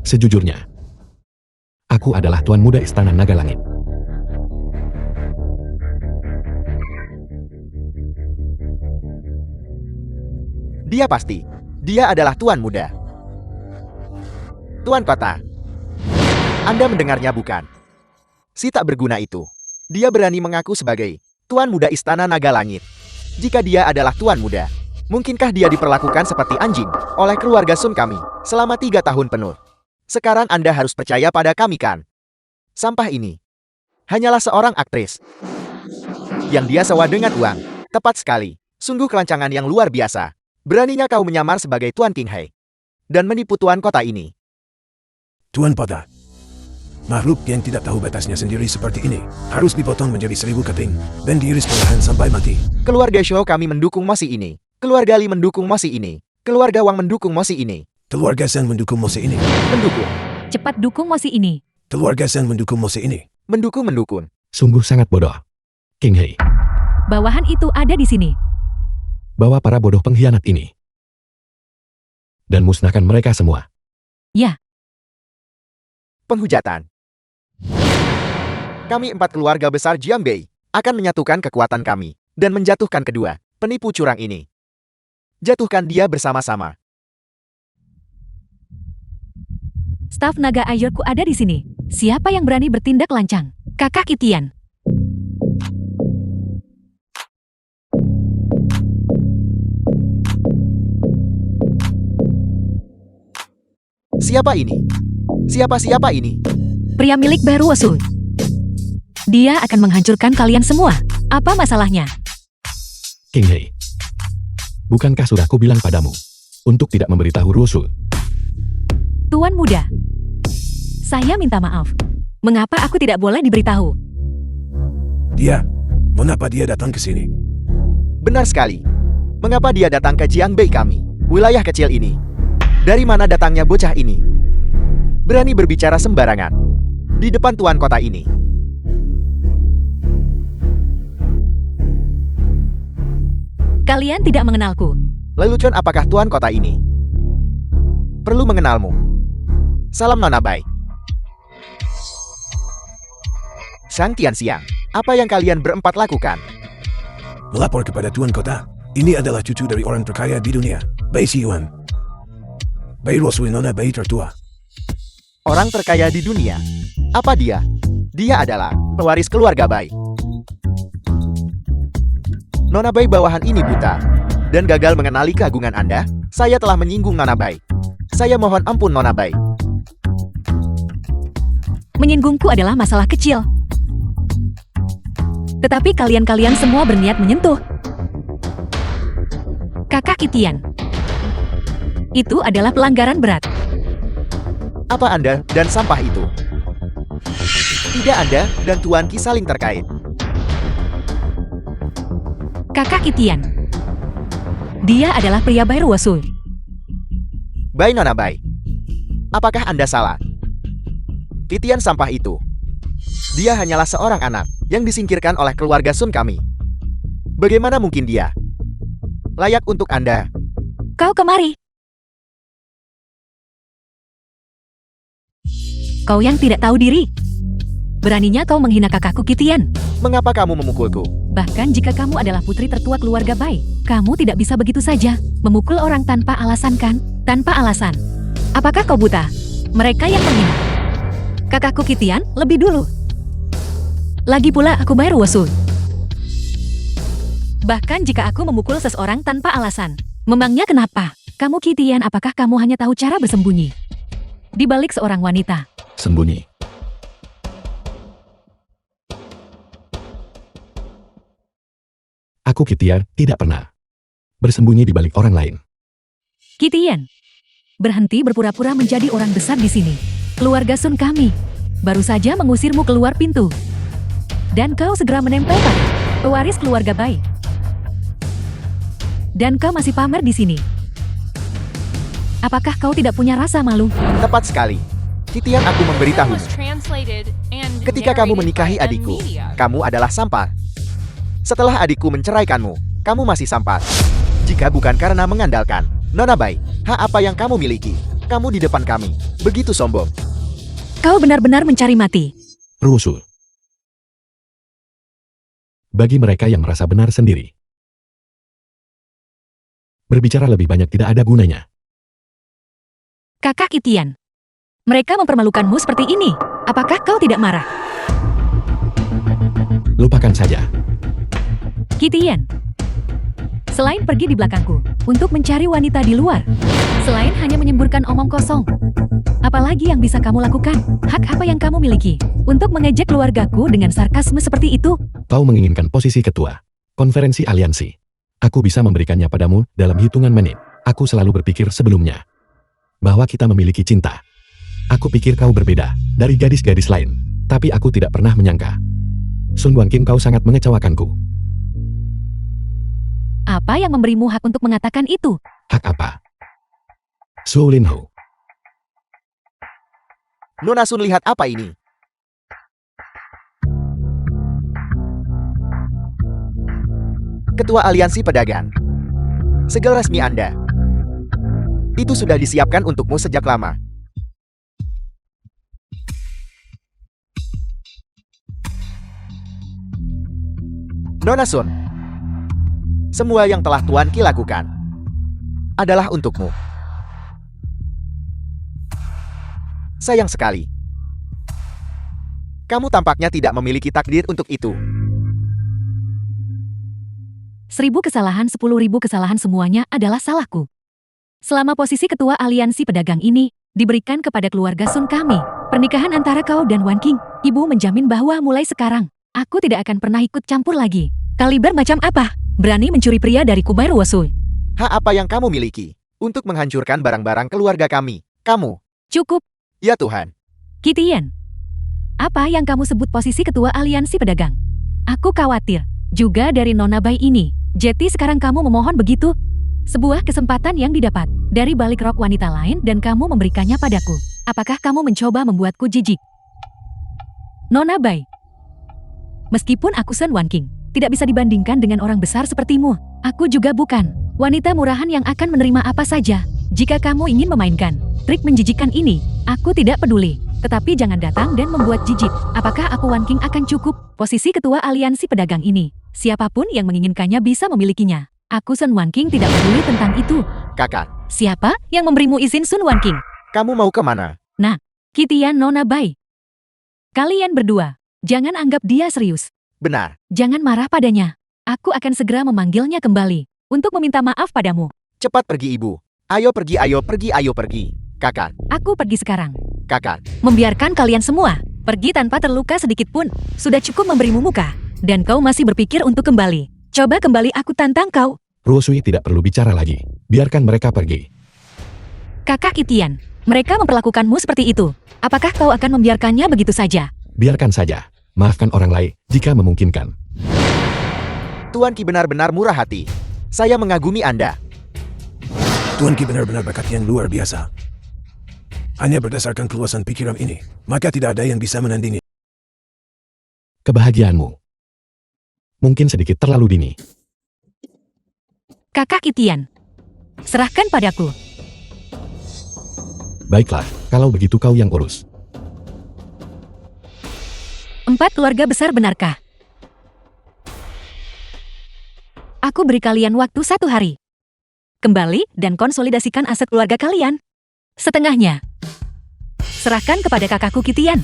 Sejujurnya, aku adalah Tuan Muda Istana Naga Langit. Dia pasti. Dia adalah Tuan Muda. Tuan Kota. Anda mendengarnya bukan? Si tak berguna itu. Dia berani mengaku sebagai Tuan Muda Istana Naga Langit. Jika dia adalah Tuan Muda, mungkinkah dia diperlakukan seperti anjing oleh keluarga Sun kami selama 3 tahun penuh? Sekarang Anda harus percaya pada kami kan? Sampah ini hanyalah seorang aktris yang dia sewa dengan uang. Tepat sekali. Sungguh kelancangan yang luar biasa. Beraninya kau menyamar sebagai Tuan King Hei dan menipu Tuan Kota ini. Tuan Pada. Makhluk yang tidak tahu batasnya sendiri seperti ini harus dipotong menjadi 1000 keping dan diiris perlahan sampai mati. Keluarga Shou kami mendukung mosi ini. Keluarga Li mendukung mosi ini. Keluarga Wang mendukung mosi ini. Keluarga Sen mendukung mosi ini. Mendukung. Cepat dukung mosi ini. Keluarga Sen mendukung mosi ini. Mendukung. Sungguh sangat bodoh. King Hei, Bawahan itu ada di sini. bawa para bodoh pengkhianat ini dan musnahkan mereka semua. Penghujatan. Kami 4 keluarga besar Jianbei akan menyatukan kekuatan kami dan menjatuhkan kedua penipu curang ini. Jatuhkan dia bersama-sama. Staf naga airku ada di sini. Siapa yang berani bertindak lancang? Kakak Kitian. Siapa ini? Siapa ini? Pria milik baru Wosu. Dia akan menghancurkan kalian semua. Apa masalahnya? King Hei, bukankah sudah kubilang padamu untuk tidak memberitahu Rusul? Tuan muda. Saya minta maaf. Mengapa aku tidak boleh diberitahu? Dia. Mengapa dia datang ke sini? Benar sekali. Mengapa dia datang ke Jianbei kami? Wilayah kecil ini. Dari mana datangnya bocah ini? Berani berbicara sembarangan di depan Tuan Kota ini. Kalian tidak mengenalku. Lelucon apakah Tuan Kota ini? Perlu mengenalmu. Salam Nona Bai. Sang Tianxiang, apa yang kalian berempat lakukan? Melapor kepada Tuan Kota. Ini adalah cucu dari orang terkaya di dunia, Bai Xiyuan. Bai Rosui Nona Bai tertua. Orang terkaya di dunia. Apa dia? Dia adalah pewaris keluarga Bai. Nona Bai bawahan ini buta dan gagal mengenali keagungan Anda. Saya telah menyinggung Nona Bai. Saya mohon ampun Nona Bai. Menyinggungku adalah masalah kecil. Tetapi kalian-kalian semua berniat menyentuh Kakak Kitian. Itu adalah pelanggaran berat. Apa Anda dan sampah itu? Tidak Anda dan Tuan Ki saling terkait. Kakak Kitian. Dia adalah pria Bairu Wosu. Bai Nona Bai. Apakah Anda salah? Kitian sampah itu. Dia hanyalah seorang anak yang disingkirkan oleh keluarga Sun kami. Bagaimana mungkin dia layak untuk Anda? Kau kemari. Kau yang tidak tahu diri. Beraninya kau menghina kakakku Kitian. Mengapa kamu memukulku? Bahkan jika kamu adalah putri tertua keluarga Bai, kamu tidak bisa begitu saja memukul orang tanpa alasan kan? Tanpa alasan. Apakah kau buta? Mereka yang menghina kakakku Kitian lebih dulu. Lagi pula aku Bairu Wosu. Bahkan jika aku memukul seseorang tanpa alasan. Memangnya kenapa? Kamu Kitian, apakah kamu hanya tahu cara bersembunyi? Di balik seorang wanita. Sembunyi. Aku Kitian tidak pernah bersembunyi di balik orang lain. Kitian, berhenti berpura-pura menjadi orang besar di sini. Keluarga Sun kami baru saja mengusirmu keluar pintu. Dan kau segera menempel pada pewaris keluarga Bai. Dan kau masih pamer di sini. Apakah kau tidak punya rasa malu? Tepat sekali. Kitian, aku memberitahu. was translated and Ketika kamu narrated menikahi by adikku, Media. kamu adalah sampah. Setelah adikku menceraikanmu, kamu masih sampah. Jika bukan karena mengandalkan Nona Bai, hak apa yang kamu miliki? Kamu di depan kami, begitu sombong. Kau benar-benar mencari mati. Rusuh. Bagi mereka yang merasa benar sendiri, berbicara lebih banyak tidak ada gunanya. Kakak Kitian, mereka mempermalukanmu seperti ini. Apakah kau tidak marah? Lupakan saja. Kitian, selain pergi di belakangku untuk mencari wanita di luar, selain hanya menyemburkan omong kosong, apalagi yang bisa kamu lakukan? Hak apa yang kamu miliki untuk mengejek keluargaku dengan sarkasme seperti itu? Kau menginginkan posisi ketua konferensi aliansi. Aku bisa memberikannya padamu dalam hitungan menit. Aku selalu berpikir sebelumnya bahwa kita memiliki cinta. Aku pikir kau berbeda dari gadis-gadis lain, tapi aku tidak pernah menyangka. Sun Wanking, kau sangat mengecewakanku. Apa yang memberimu hak untuk mengatakan itu? Hak apa? Su Linho. Nona Sun, lihat apa ini? Ketua Aliansi Pedagang. Segel resmi Anda. Itu sudah disiapkan untukmu sejak lama. Nona Sun, semua yang telah Tuan Qi lakukan adalah untukmu. Sayang sekali, kamu tampaknya tidak memiliki takdir untuk itu. 1000 kesalahan, 10.000 kesalahan, semuanya adalah salahku. Selama posisi ketua aliansi pedagang ini diberikan kepada keluarga Sun kami, pernikahan antara kau dan Wan King, ibu menjamin bahwa mulai sekarang, aku tidak akan pernah ikut campur lagi. Kaliber macam apa? Berani mencuri pria dari Kubai Ruosui? Hak apa yang kamu miliki untuk menghancurkan barang-barang keluarga kami? Kamu, Cukup, ya Tuhan. Kitian. Apa yang kamu sebut posisi ketua aliansi pedagang? Aku khawatir, juga dari Nona Bai ini. Jadi sekarang kamu memohon begitu? Sebuah kesempatan yang didapat dari balik rok wanita lain dan kamu memberikannya padaku. Apakah kamu mencoba membuatku jijik? Nona Bai. Meskipun aku Sun Wanking, tidak bisa dibandingkan dengan orang besar sepertimu. Aku juga bukan wanita murahan yang akan menerima apa saja. Jika kamu ingin memainkan trik menjijikkan ini, aku tidak peduli. Tetapi jangan datang dan membuat jijik. Apakah aku Wan King akan cukup posisi ketua aliansi pedagang ini? Siapapun yang menginginkannya bisa memilikinya. Aku Sun Wan King tidak peduli tentang itu. Kakak, Siapa yang memberimu izin Sun Wan King? kamu mau kemana? Kitian Nona Bai. Kalian berdua, jangan anggap dia serius. Benar, Jangan marah padanya. Aku akan segera memanggilnya kembali untuk meminta maaf padamu. cepat pergi ibu. Ayo pergi, ayo pergi, ayo pergi. Kakak, Aku pergi sekarang. kakak, Membiarkan kalian semua pergi tanpa terluka sedikit pun. Sudah cukup memberimu muka. Dan kau masih berpikir untuk kembali. Coba kembali, aku tantang kau. Ruosui tidak perlu bicara lagi. Biarkan mereka pergi. Kakak Kitian, mereka memperlakukanmu seperti itu. Apakah kau akan membiarkannya begitu saja? Biarkan saja. Maafkan orang lain jika memungkinkan. Tuan Qi benar-benar murah hati. Saya mengagumi Anda. Tuan Qi benar-benar bakat yang luar biasa. Hanya berdasarkan keluasan pikiran ini, maka tidak ada yang bisa menandingi. Kebahagiaanmu mungkin sedikit terlalu dini. Kakak Kitian, serahkan padaku. Baiklah, kalau begitu kau yang urus. 4 keluarga besar, benarkah? Aku beri kalian waktu 1 hari. Kembali dan konsolidasikan aset keluarga kalian. Setengahnya serahkan kepada kakakku Kitian.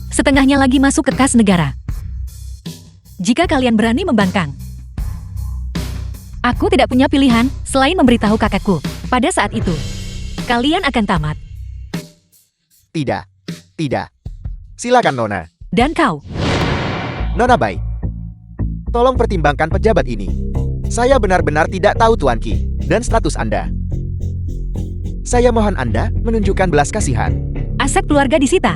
Setengahnya lagi masuk ke kas negara. Jika kalian berani membangkang, Aku tidak punya pilihan selain memberitahu kakakku. Pada saat itu, kalian akan tamat. Tidak. Tidak. Silakan Nona. Dan kau, Nona Bai. Tolong pertimbangkan pejabat ini. Saya benar-benar tidak tahu Tuan Ki dan status Anda. Saya mohon Anda menunjukkan belas kasihan. aset keluarga disita.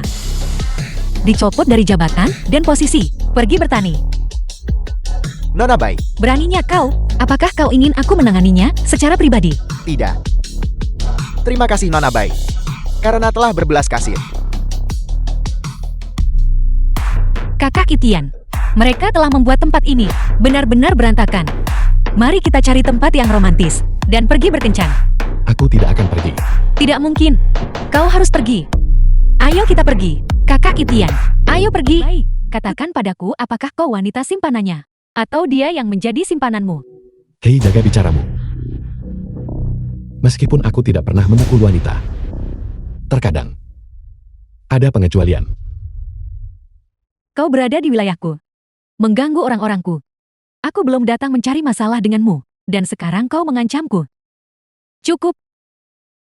Dicopot dari jabatan dan posisi. Pergi bertani. Nona Bai. Beraninya kau, apakah kau ingin aku menanganinya secara pribadi? Tidak. Terima kasih Nona Bai. Karena telah berbelas kasih. Kakak Kitian, mereka telah membuat tempat ini benar-benar berantakan. Mari kita cari tempat yang romantis dan pergi berkencan. Aku tidak akan pergi. Tidak mungkin. Kau harus pergi. Ayo kita pergi. Kakak Kitian, ayo pergi. Baik, katakan padaku apakah kau wanita simpanannya atau dia yang menjadi simpananmu. Hei, jaga bicaramu. Meskipun aku tidak pernah memukul wanita, terkadang ada pengecualian. Kau berada di wilayahku, mengganggu orang-orangku. Aku belum datang mencari masalah denganmu, dan sekarang kau mengancamku. Cukup.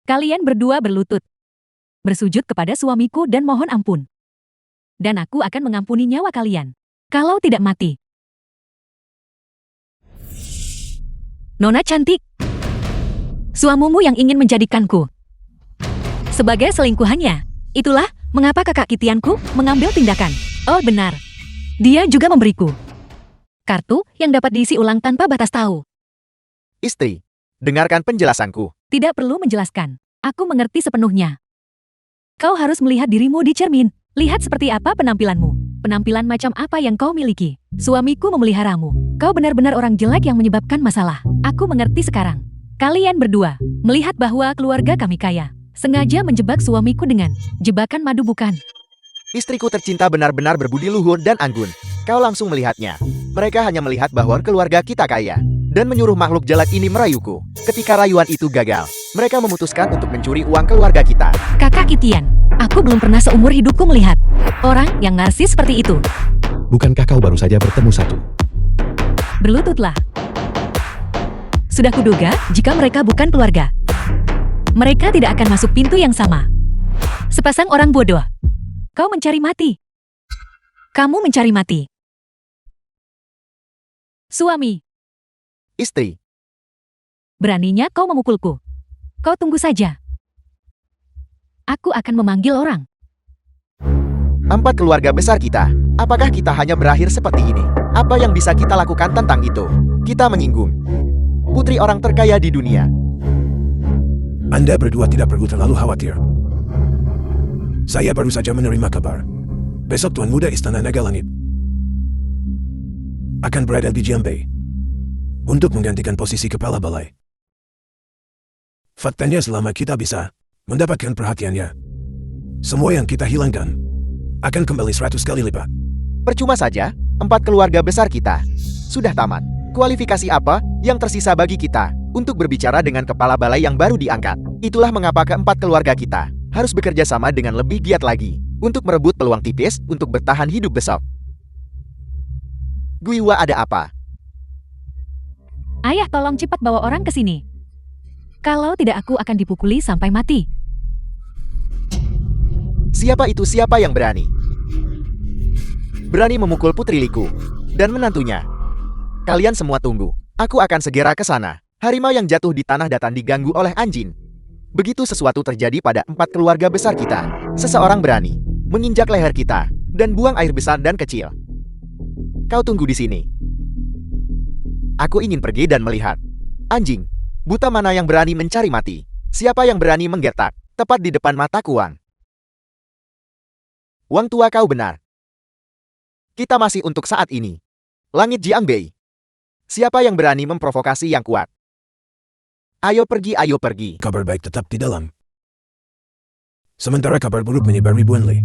Kalian berdua berlutut, bersujud kepada suamiku dan mohon ampun. Dan aku akan mengampuni nyawa kalian, kalau tidak mati. Nona cantik, suamimu yang ingin menjadikanku sebagai selingkuhannya. Itulah mengapa kakak Kitianku mengambil tindakan. Oh benar, dia juga memberiku kartu yang dapat diisi ulang tanpa batas tahu. Istri, dengarkan penjelasanku. Tidak perlu menjelaskan, aku mengerti sepenuhnya. Kau harus melihat dirimu di cermin. Lihat seperti apa penampilanmu. Penampilan macam apa yang kau miliki. Suamiku memeliharamu. Kau benar-benar orang jelek yang menyebabkan masalah. Aku mengerti sekarang. Kalian berdua melihat bahwa keluarga kami kaya. Sengaja menjebak suamiku dengan jebakan madu bukan? Istriku tercinta benar-benar berbudi luhur dan anggun. Kau langsung melihatnya. Mereka hanya melihat bahwa keluarga kita kaya dan menyuruh makhluk jelek ini merayuku. Ketika rayuan itu gagal, mereka memutuskan untuk mencuri uang keluarga kita. Kakak Kitian, aku belum pernah seumur hidupku melihat orang yang narsis seperti itu. Bukankah kau baru saja bertemu satu? Berlututlah. Sudah kuduga jika mereka bukan keluarga. Mereka tidak akan masuk pintu yang sama. Sepasang orang bodoh. Kau mencari mati. Kamu mencari mati. Suami, Istri, beraninya kau memukulku. Kau tunggu saja. Aku akan memanggil orang. 4 keluarga besar kita. Apakah kita hanya berakhir seperti ini? Apa yang bisa kita lakukan tentang itu? Kita menyinggung putri orang terkaya di dunia. Anda berdua tidak perlu terlalu khawatir. Saya baru saja menerima kabar. Besok Tuan Muda Istana Naga Langit akan berada di Jiangbei untuk menggantikan posisi kepala balai. Faktanya selama kita bisa mendapatkan perhatiannya, semua yang kita hilangkan akan kembali 100 kali lipat. Percuma saja, 4 keluarga besar kita sudah tamat. Kualifikasi apa yang tersisa bagi kita untuk berbicara dengan kepala balai yang baru diangkat? Itulah mengapa keempat keluarga kita harus bekerja sama dengan lebih giat lagi untuk merebut peluang tipis untuk bertahan hidup besok. Guiwa, ada apa? Ayah, tolong cepat bawa orang ke sini. Kalau tidak aku akan dipukuli sampai mati. Siapa itu? Siapa yang berani? Berani memukul Putri Liku dan menantunya. Kalian semua tunggu. Aku akan segera ke sana. Harimau yang jatuh di tanah datar diganggu oleh anjing. Begitu sesuatu terjadi pada 4 keluarga besar kita, seseorang berani menginjak leher kita dan buang air besar dan kecil. Kau tunggu di sini. Aku ingin pergi dan melihat. Anjing buta mana yang berani mencari mati? Siapa yang berani menggertak tepat di depan mataku, Wang? Wang tua, kau benar. Kita masih untuk saat ini. Langit Jiangbei. Siapa yang berani memprovokasi yang kuat? Ayo pergi, ayo pergi. Kabar baik tetap di dalam. Sementara kabar buruk menyebar ribuan li.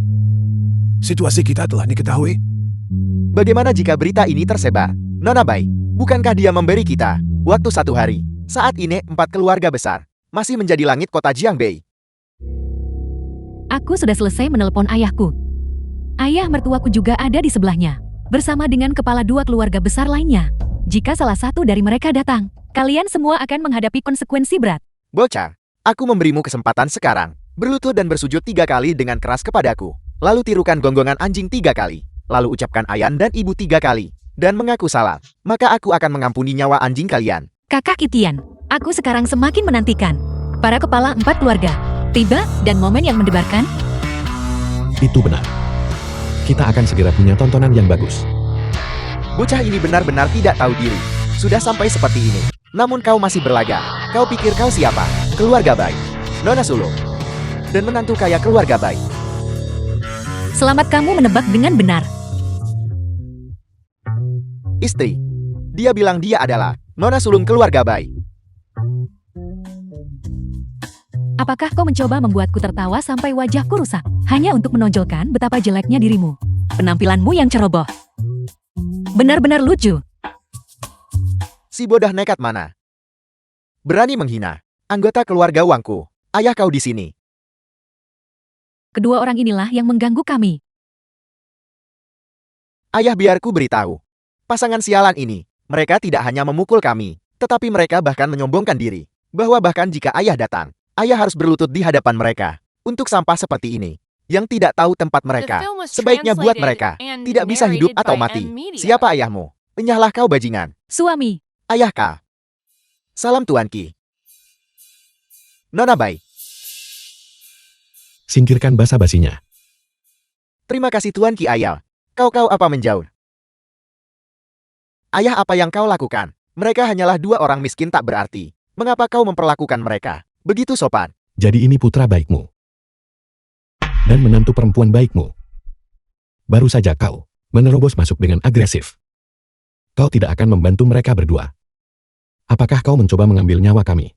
Situasi kita telah diketahui. Bagaimana jika berita ini tersebar? Nona Bai, bukankah dia memberi kita waktu 1 hari? Saat ini 4 keluarga besar masih menjadi langit kota Jiangbei. Aku sudah selesai menelepon ayahku. Ayah mertuaku juga ada di sebelahnya, bersama dengan kepala 2 keluarga besar lainnya. Jika salah satu dari mereka datang, Kalian semua akan menghadapi konsekuensi berat. Bocah, aku memberimu kesempatan sekarang. Berlutut dan bersujud 3 kali dengan keras kepadaku. Lalu tirukan gonggongan anjing 3 kali. Lalu ucapkan ayan dan ibu 3 kali. Dan mengaku salah. Maka aku akan mengampuni nyawa anjing kalian. Kakak Itian, aku sekarang semakin menantikan. Para kepala 4 keluarga. Tiba dan momen yang mendebarkan. Itu benar. Kita akan segera punya tontonan yang bagus. Bocah ini benar-benar tidak tahu diri. Sudah sampai seperti ini. Namun kau masih berlagak. Kau pikir kau siapa? Keluarga baik. Nona Sulung. Dan menantu kaya keluarga baik. Selamat kamu menebak dengan benar. Istri. Dia bilang dia adalah Nona Sulung keluarga baik. Apakah kau mencoba membuatku tertawa sampai wajahku rusak? Hanya untuk menonjolkan betapa jeleknya dirimu. Penampilanmu yang ceroboh. Benar-benar lucu. Si bodoh nekat mana? Berani menghina anggota keluarga Wangku. Ayah kau di sini. Kedua orang inilah yang mengganggu kami. Ayah biarku beritahu. Pasangan sialan ini, mereka tidak hanya memukul kami, tetapi mereka bahkan menyombongkan diri. Bahwa bahkan jika ayah datang, ayah harus berlutut di hadapan mereka. Untuk sampah seperti ini, yang tidak tahu tempat mereka. The film was Sebaiknya buat translated mereka and tidak bisa hidup narrated atau by mati. M Media. Siapa ayahmu? Enyahlah kau bajingan. Suami, Ayah kah? Salam Tuan Ki. Nona Bai. Singkirkan basa-basinya. Terima kasih Tuan Ki Ayal. Kau apa menjauh? Ayah apa yang kau lakukan? Mereka hanyalah 2 orang miskin tak berarti. Mengapa kau memperlakukan mereka begitu sopan? Jadi ini putra baikmu. Dan menantu perempuan baikmu. Baru saja kau menerobos masuk dengan agresif. Kau tidak akan membantu mereka berdua. Apakah kau mencoba mengambil nyawa kami?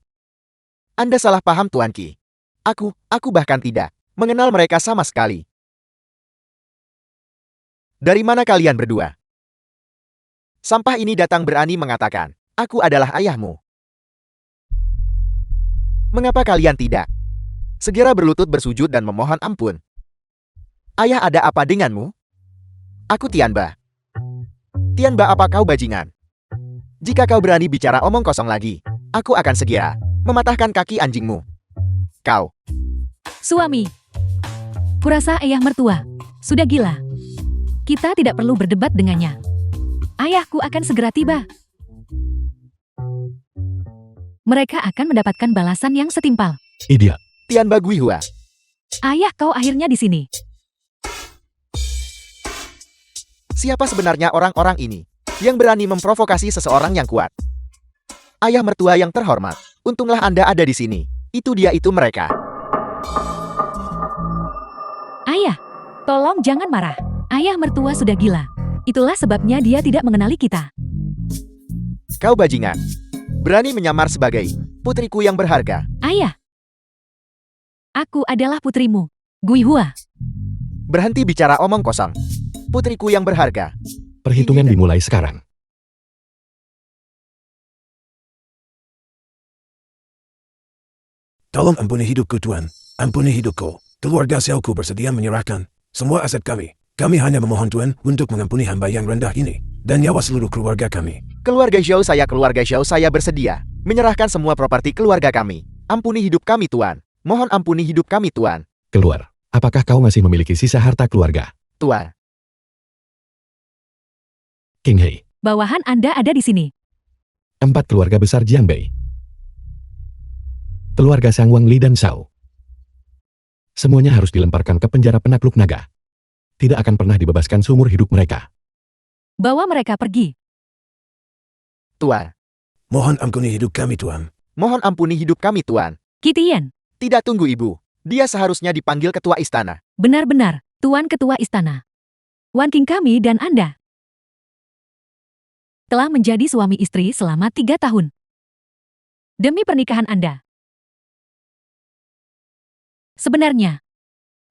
Anda salah paham Tuan Ki. Aku bahkan tidak mengenal mereka sama sekali. Dari mana kalian berdua? Sampah ini datang berani mengatakan, aku adalah ayahmu. Mengapa kalian tidak segera berlutut bersujud dan memohon ampun? Ayah ada apa denganmu? Aku Tianba. Tianba apa kau bajingan? Jika kau berani bicara omong kosong lagi, aku akan segera mematahkan kaki anjingmu. Kau. suami. Kurasa ayah mertua sudah gila. Kita tidak perlu berdebat dengannya. Ayahku akan segera tiba. Mereka akan mendapatkan balasan yang setimpal. Idiot. Tianba Guihua. Ayah kau akhirnya di sini. Siapa sebenarnya orang-orang ini yang berani memprovokasi seseorang yang kuat? Ayah mertua yang terhormat, untunglah Anda ada di sini. Itu mereka. Ayah, tolong jangan marah. Ayah mertua sudah gila. Itulah sebabnya dia tidak mengenali kita. Kau bajingan. Berani menyamar sebagai putriku yang berharga. Ayah. Aku adalah putrimu, Guihua. Berhenti bicara omong kosong. Putriku yang berharga. Perhitungan dimulai sekarang. Tolong ampuni hidupku, Tuan. Ampuni hidupku. Keluarga Xiaoku bersedia menyerahkan semua aset kami. Kami hanya memohon Tuan untuk mengampuni hamba yang rendah ini dan nyawa seluruh keluarga kami. Keluarga Xiao saya bersedia menyerahkan semua properti keluarga kami. Ampuni hidup kami, Tuan. Mohon ampuni hidup kami, Tuan. Keluar. Apakah kau masih memiliki sisa harta keluarga? Tuan. King Hei. Bawahan Anda ada di sini. 4 keluarga besar Jianbei. Keluarga Sang Wang Li dan Shao. Semuanya harus dilemparkan ke penjara penakluk naga. Tidak akan pernah dibebaskan seumur hidup mereka. Bawa mereka pergi. Tuan. Mohon ampuni hidup kami, Tuan. Mohon ampuni hidup kami, Tuan. Kitian, Tidak tunggu Ibu. Dia seharusnya dipanggil ketua istana. benar-benar, Tuan Ketua Istana. Wan King kami dan Anda telah menjadi suami istri selama 3 tahun. Demi pernikahan Anda. Sebenarnya,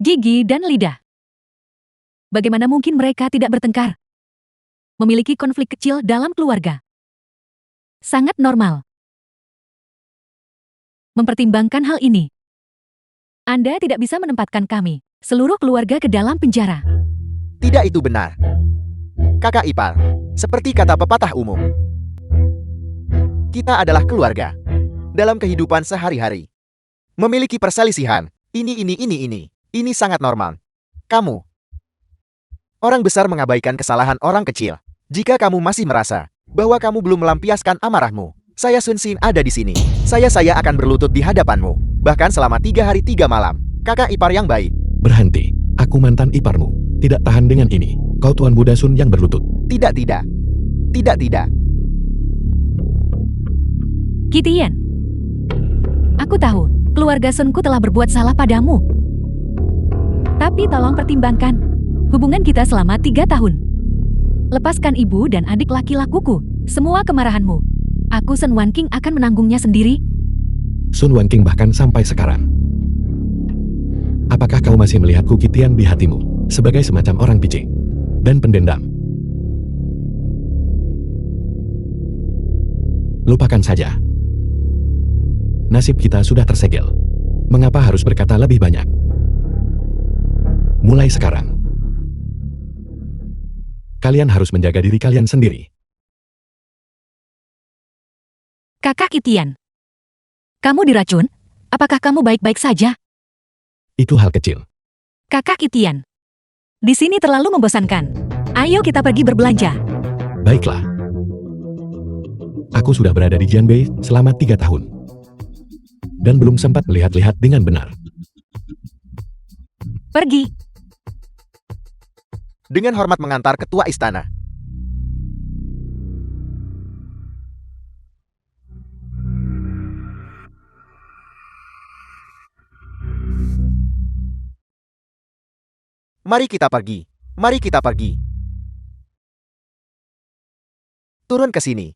gigi dan lidah. Bagaimana mungkin mereka tidak bertengkar? Memiliki konflik kecil dalam keluarga. Sangat normal. Mempertimbangkan hal ini, Anda tidak bisa menempatkan kami, seluruh keluarga ke dalam penjara. Tidak itu benar. Kakak ipar. Seperti kata pepatah umum. Kita adalah keluarga. Dalam kehidupan sehari-hari. Memiliki perselisihan. Ini sangat normal. Kamu. Orang besar mengabaikan kesalahan orang kecil. Jika kamu masih merasa bahwa kamu belum melampiaskan amarahmu, saya Sun Xin ada di sini. Saya akan berlutut di hadapanmu. Bahkan selama 3 hari 3 malam. Kakak ipar yang baik. Berhenti. Aku mantan iparmu. Tidak tahan dengan ini. Kau Tuan Buddha Sun yang berlutut. Tidak. Kitian. Aku tahu, keluarga Sunku telah berbuat salah padamu. Tapi tolong pertimbangkan hubungan kita selama 3 tahun. Lepaskan ibu dan adik laki-lakuku. Semua kemarahanmu. Aku Sun Wanking akan menanggungnya sendiri. Sun Wanking bahkan sampai sekarang. Apakah kau masih melihatku Kitian di hatimu sebagai semacam orang picik dan pendendam? Lupakan saja. Nasib kita sudah tersegel. Mengapa harus berkata lebih banyak? Mulai sekarang, kalian harus menjaga diri kalian sendiri. Kakak Kitian. Kamu diracun? Apakah kamu baik-baik saja? Itu hal kecil. Kakak Kitian. Di sini terlalu membosankan. Ayo kita pergi berbelanja. Baiklah. Aku sudah berada di Jianbei selama 3 tahun. Dan belum sempat melihat-lihat dengan benar. Pergi. Dengan hormat mengantar ketua istana. Mari kita pergi. Turun ke sini.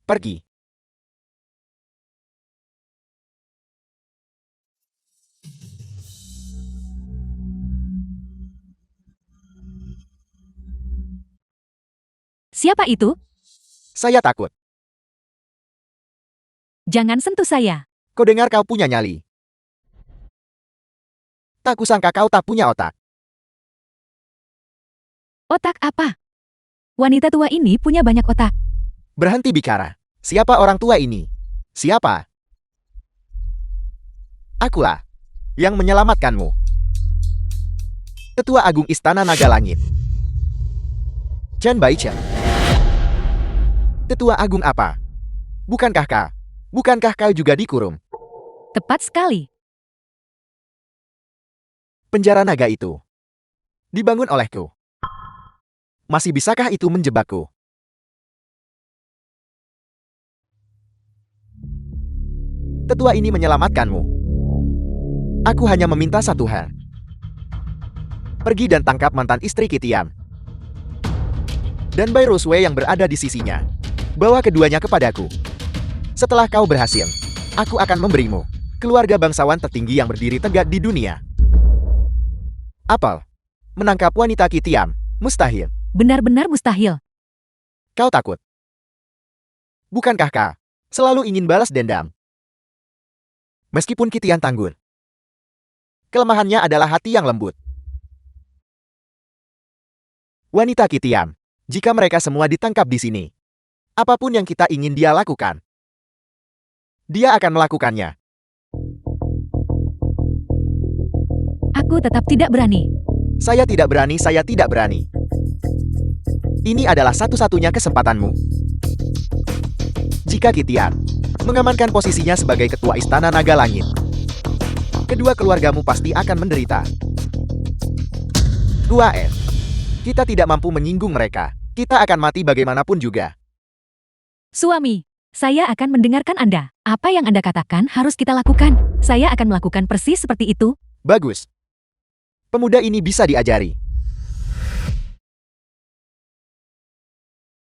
Pergi. Siapa itu? Saya takut. Jangan sentuh saya. Kau dengar kau punya nyali. Tak kusangka kau tak punya otak. Otak apa? Wanita tua ini punya banyak otak. Berhenti bicara. Siapa orang tua ini? Siapa? Akulah yang menyelamatkanmu. Ketua Agung Istana Naga Langit. Chen Baichen. Ketua Agung apa? Bukankah kau juga dikurung? Tepat sekali. Penjara naga itu dibangun olehku. Masih bisakah itu menjebakku? Tetua ini menyelamatkanmu. Aku hanya meminta satu hal. Pergi dan tangkap mantan istri Kitian. Dan Bai Rosway yang berada di sisinya. Bawa keduanya kepadaku. Setelah kau berhasil, aku akan memberimu keluarga bangsawan tertinggi yang berdiri tegak di dunia. Apel. Menangkap wanita Kitian. Mustahil. Benar-benar mustahil. Kau takut. Bukankah kau selalu ingin balas dendam? Meskipun Kitian tangguh. Kelemahannya adalah hati yang lembut. Wanita Kitian. Jika mereka semua ditangkap di sini, apapun yang kita ingin dia lakukan, dia akan melakukannya. Aku tetap tidak berani. Saya tidak berani. Ini adalah satu-satunya kesempatanmu. Jika Kitian mengamankan posisinya sebagai ketua Istana Naga Langit, kedua keluargamu pasti akan menderita. 2F. Kita tidak mampu menyinggung mereka. Kita akan mati bagaimanapun juga. Suami, saya akan mendengarkan Anda. Apa yang Anda katakan harus kita lakukan. Saya akan melakukan persis seperti itu. Bagus. Pemuda ini bisa diajari.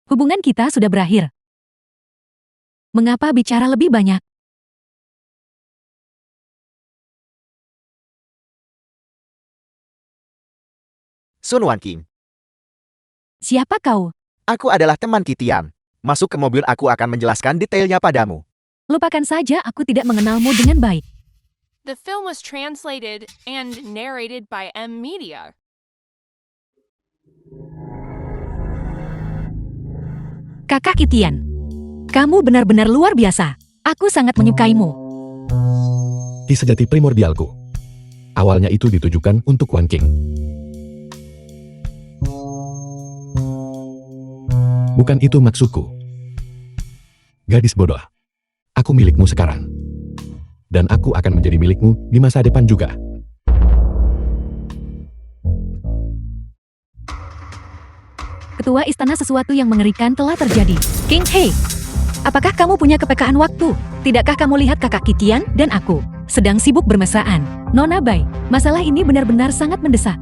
Hubungan kita sudah berakhir. Mengapa bicara lebih banyak? Sun Wanking. Siapa kau? Aku adalah teman Kitian. Masuk ke mobil, aku akan menjelaskan detailnya padamu. Lupakan saja, aku tidak mengenalmu dengan baik. The film was translated and narrated by M Media. Kakak Kitian. Kamu benar-benar luar biasa. Aku sangat menyukaimu. Ki sejati primordialku. Awalnya itu ditujukan untuk Wan King. Bukan itu maksudku. Gadis bodoh. Aku milikmu sekarang. Dan aku akan menjadi milikmu di masa depan juga. Ketua istana, sesuatu yang mengerikan telah terjadi. King He, apakah kamu punya kepekaan waktu? Tidakkah kamu lihat kakak Kitian dan aku sedang sibuk bermesraan? Nona Bai, masalah ini benar-benar sangat mendesak.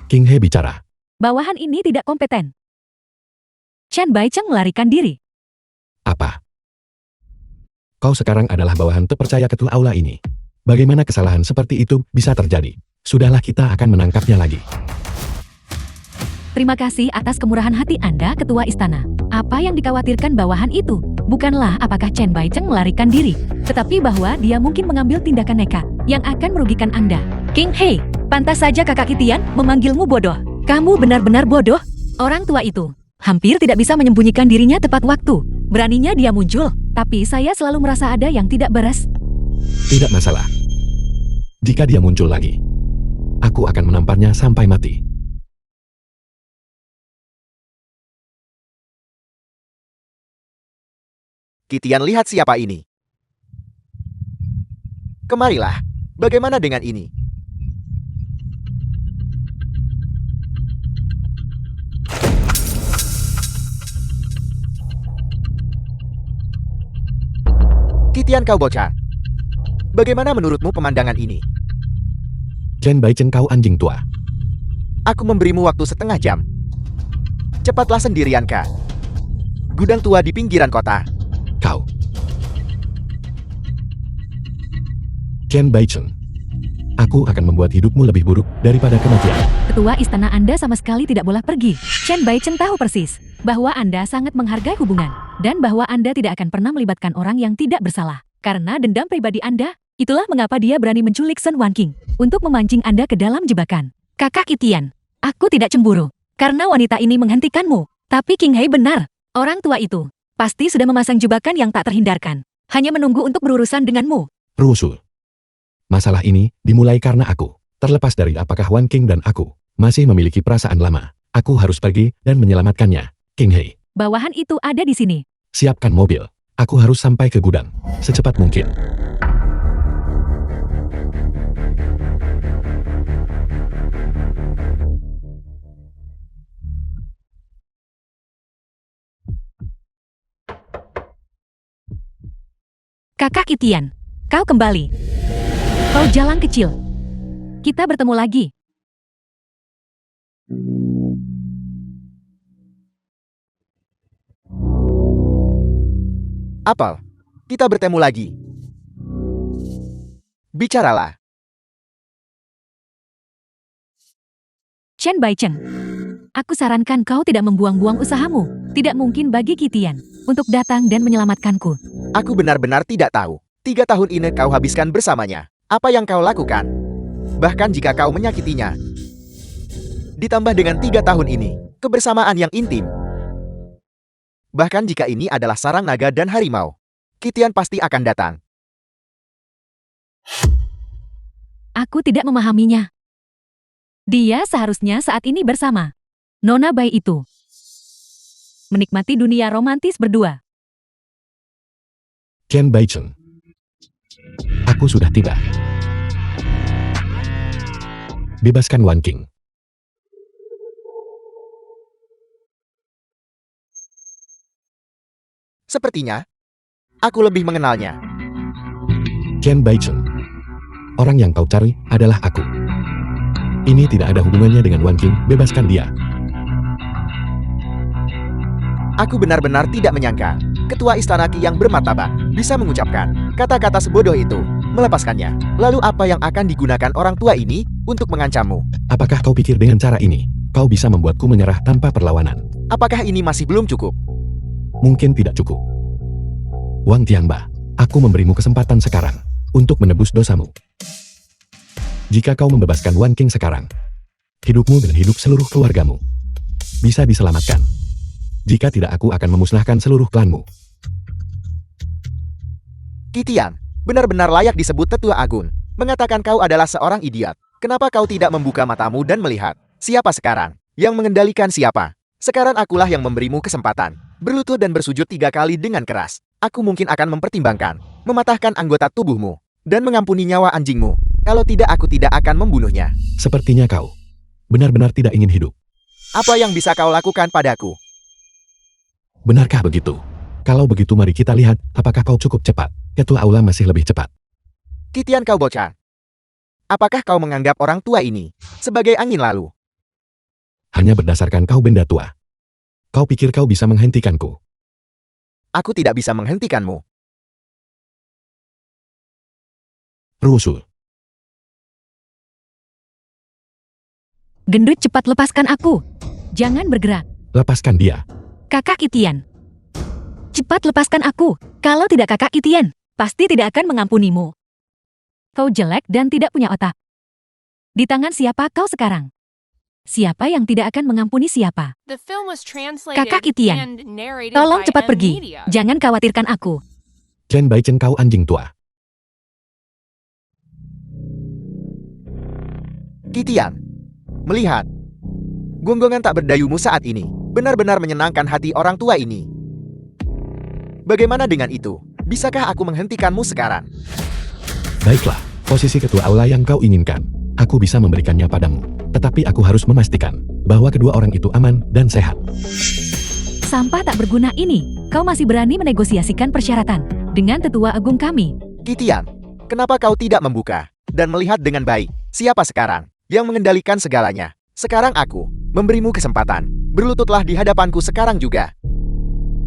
King He bicara. Bawahan ini tidak kompeten. Chen Baicheng melarikan diri. Apa? Kau sekarang adalah bawahan terpercaya ketua aula ini. Bagaimana kesalahan seperti itu bisa terjadi? Sudahlah, kita akan menangkapnya lagi. Terima kasih atas kemurahan hati Anda, Ketua Istana. Apa yang dikhawatirkan bawahan itu bukanlah apakah Chen Baicheng melarikan diri, tetapi bahwa dia mungkin mengambil tindakan nekat yang akan merugikan Anda. King He, pantas saja kakak Kitian memanggilmu bodoh. Kamu benar-benar bodoh. Orang tua itu hampir tidak bisa menyembunyikan dirinya tepat waktu. Beraninya dia muncul, tapi saya selalu merasa ada yang tidak beres. Tidak masalah. Jika dia muncul lagi, aku akan menamparnya sampai mati. Kitian, lihat siapa ini. Kemarilah. Bagaimana dengan ini? Kitian, kau bocah. Bagaimana menurutmu pemandangan ini? Chen Baicheng, kau anjing tua. Aku memberimu waktu setengah jam. Cepatlah sendirian, Kak. Gudang tua di pinggiran kota. Kau. Chen Baicheng. Aku akan membuat hidupmu lebih buruk daripada kematian. Ketua istana Anda sama sekali tidak boleh pergi. Chen Baicheng tahu persis bahwa Anda sangat menghargai hubungan dan bahwa Anda tidak akan pernah melibatkan orang yang tidak bersalah. Karena dendam pribadi Anda, itulah mengapa dia berani menculik Sun Wan King untuk memancing Anda ke dalam jebakan. Kakak Kitian, aku tidak cemburu karena wanita ini menghentikanmu. Tapi King He benar, orang tua itu pasti sudah memasang jebakan yang tak terhindarkan, hanya menunggu untuk berurusan denganmu. Rusuh. Masalah ini dimulai karena aku. Terlepas dari apakah Wan King dan aku masih memiliki perasaan lama, aku harus pergi dan menyelamatkannya. King He, Bawahan itu ada di sini. siapkan mobil. Aku harus sampai ke gudang secepat mungkin. Kakak Kitian, kau kembali. Kau jalan kecil. Kita bertemu lagi. Apel, kita bertemu lagi. Bicaralah. Chen Baicheng, aku sarankan kau tidak membuang-buang usahamu. Tidak mungkin bagi Kitian untuk datang dan menyelamatkanku. Aku benar-benar tidak tahu. 3 tahun ini kau habiskan bersamanya. Apa yang kau lakukan? Bahkan jika kau menyakitinya. Ditambah dengan 3 tahun ini, kebersamaan yang intim. Bahkan jika ini adalah sarang naga dan harimau, Kitian pasti akan datang. Aku tidak memahaminya. Dia seharusnya saat ini bersama Nona Bai itu. Menikmati dunia romantis berdua. Chen Baicheng. Aku sudah tiba. Bebaskan Wan King. Sepertinya, aku lebih mengenalnya. Chen Baicheng. Orang yang kau cari adalah aku. Ini tidak ada hubungannya dengan Wan King, bebaskan dia. Aku benar-benar tidak menyangka Ketua Istana Qi yang bermartabat bisa mengucapkan kata-kata sebodoh itu, melepaskannya. Lalu apa yang akan digunakan orang tua ini untuk mengancammu? Apakah kau pikir dengan cara ini, kau bisa membuatku menyerah tanpa perlawanan? Apakah ini masih belum cukup? Mungkin tidak cukup. Wang Tianba, aku memberimu kesempatan sekarang untuk menebus dosamu. Jika kau membebaskan Wan King sekarang, hidupmu dan hidup seluruh keluargamu bisa diselamatkan. Jika tidak aku akan memusnahkan seluruh klanmu. Kitian, benar-benar layak disebut tetua agung. Mengatakan kau adalah seorang idiot. Kenapa kau tidak membuka matamu dan melihat? Siapa sekarang? Yang mengendalikan siapa? Sekarang akulah yang memberimu kesempatan. Berlutut dan bersujud 3 kali dengan keras. Aku mungkin akan mempertimbangkan. Mematahkan anggota tubuhmu. Dan mengampuni nyawa anjingmu. Kalau tidak aku tidak akan membunuhnya. Sepertinya kau benar-benar tidak ingin hidup. Apa yang bisa kau lakukan padaku? Benarkah begitu? Kalau begitu mari kita lihat apakah kau cukup cepat. Ketua Aula masih lebih cepat. Kitian kau bocah. Apakah kau menganggap orang tua ini sebagai angin lalu? Hanya berdasarkan kau benda tua. Kau pikir kau bisa menghentikanku? Aku tidak bisa menghentikanmu. Rusuh. Gendut, cepat lepaskan aku. Jangan bergerak. Lepaskan dia. Kakak Itian. Cepat lepaskan aku. Kalau tidak kakak Itian, pasti tidak akan mengampunimu. Kau jelek dan tidak punya otak. Di tangan siapa kau sekarang? Siapa yang tidak akan mengampuni siapa? The film was translated Kakak Itian, and narrated tolong by cepat M pergi. Media. Jangan khawatirkan aku. Chen Baichen kau anjing tua. Kitian, melihat gonggongan tak berdayumu saat ini benar-benar menyenangkan hati orang tua ini. Bagaimana dengan itu? Bisakah aku menghentikanmu sekarang? Baiklah, posisi ketua aula yang kau inginkan. Aku bisa memberikannya padamu. Tetapi aku harus memastikan bahwa kedua orang itu aman dan sehat. Sampah tak berguna ini. Kau masih berani menegosiasikan persyaratan dengan tetua agung kami. Kitian, kenapa kau tidak membuka dan melihat dengan baik siapa sekarang yang mengendalikan segalanya? Sekarang aku memberimu kesempatan. Berlututlah di hadapanku sekarang juga.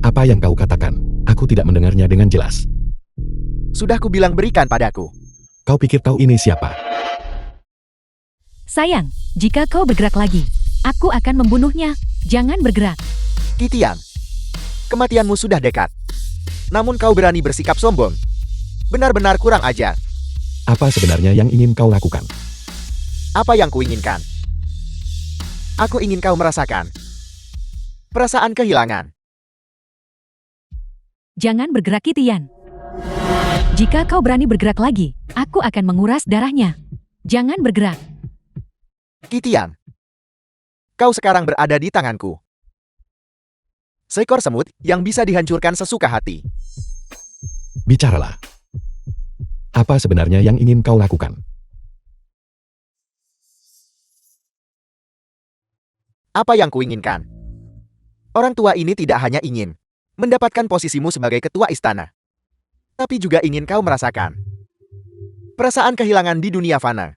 Apa yang kau katakan? Aku tidak mendengarnya dengan jelas. Sudah kubilang berikan padaku. Kau pikir kau ini siapa? Sayang, jika kau bergerak lagi, aku akan membunuhnya. Jangan bergerak. Kitian, kematianmu sudah dekat. Namun kau berani bersikap sombong. Benar-benar kurang ajar. Apa sebenarnya yang ingin kau lakukan? Apa yang kuinginkan? Aku ingin kau merasakan perasaan kehilangan. Jangan bergerak, Itian. Jika kau berani bergerak lagi, aku akan menguras darahnya. Jangan bergerak. Kitian, kau sekarang berada di tanganku. Seekor semut yang bisa dihancurkan sesuka hati. Bicaralah. Apa sebenarnya yang ingin kau lakukan? Apa yang kuinginkan? Orang tua ini tidak hanya ingin mendapatkan posisimu sebagai ketua istana, tapi juga ingin kau merasakan perasaan kehilangan di dunia fana.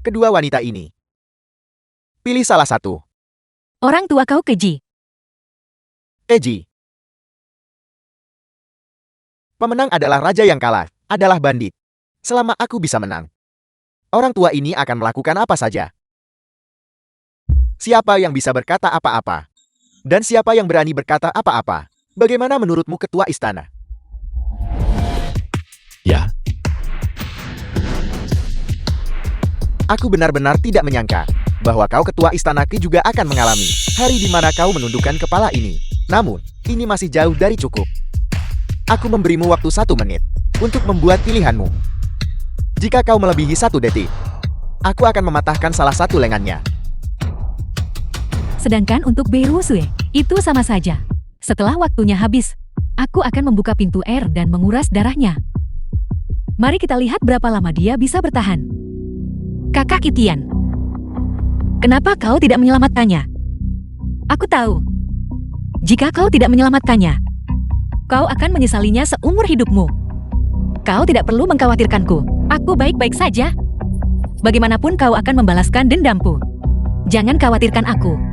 Kedua wanita ini, pilih salah satu. Orang tua kau keji. Eji. Pemenang adalah raja yang kalah, adalah bandit. Selama aku bisa menang, orang tua ini akan melakukan apa saja. Siapa yang bisa berkata apa-apa? Dan siapa yang berani berkata apa-apa? Bagaimana menurutmu ketua istana? Ya, Aku benar-benar tidak menyangka bahwa kau ketua istana Qi juga akan mengalami hari di mana kau menundukkan kepala ini. Namun, ini masih jauh dari cukup. Aku memberimu waktu 1 menit untuk membuat pilihanmu. Jika kau melebihi 1 detik, aku akan mematahkan salah satu lengannya. Sedangkan untuk Beirusue, itu sama saja. Setelah waktunya habis, aku akan membuka pintu air dan menguras darahnya. Mari kita lihat berapa lama dia bisa bertahan. Kakak Itian, kenapa kau tidak menyelamatkannya? Aku tahu. Jika kau tidak menyelamatkannya, kau akan menyesalinya seumur hidupmu. Kau tidak perlu mengkhawatirkanku. Aku baik-baik saja. Bagaimanapun kau akan membalaskan dendamku. Jangan khawatirkan aku.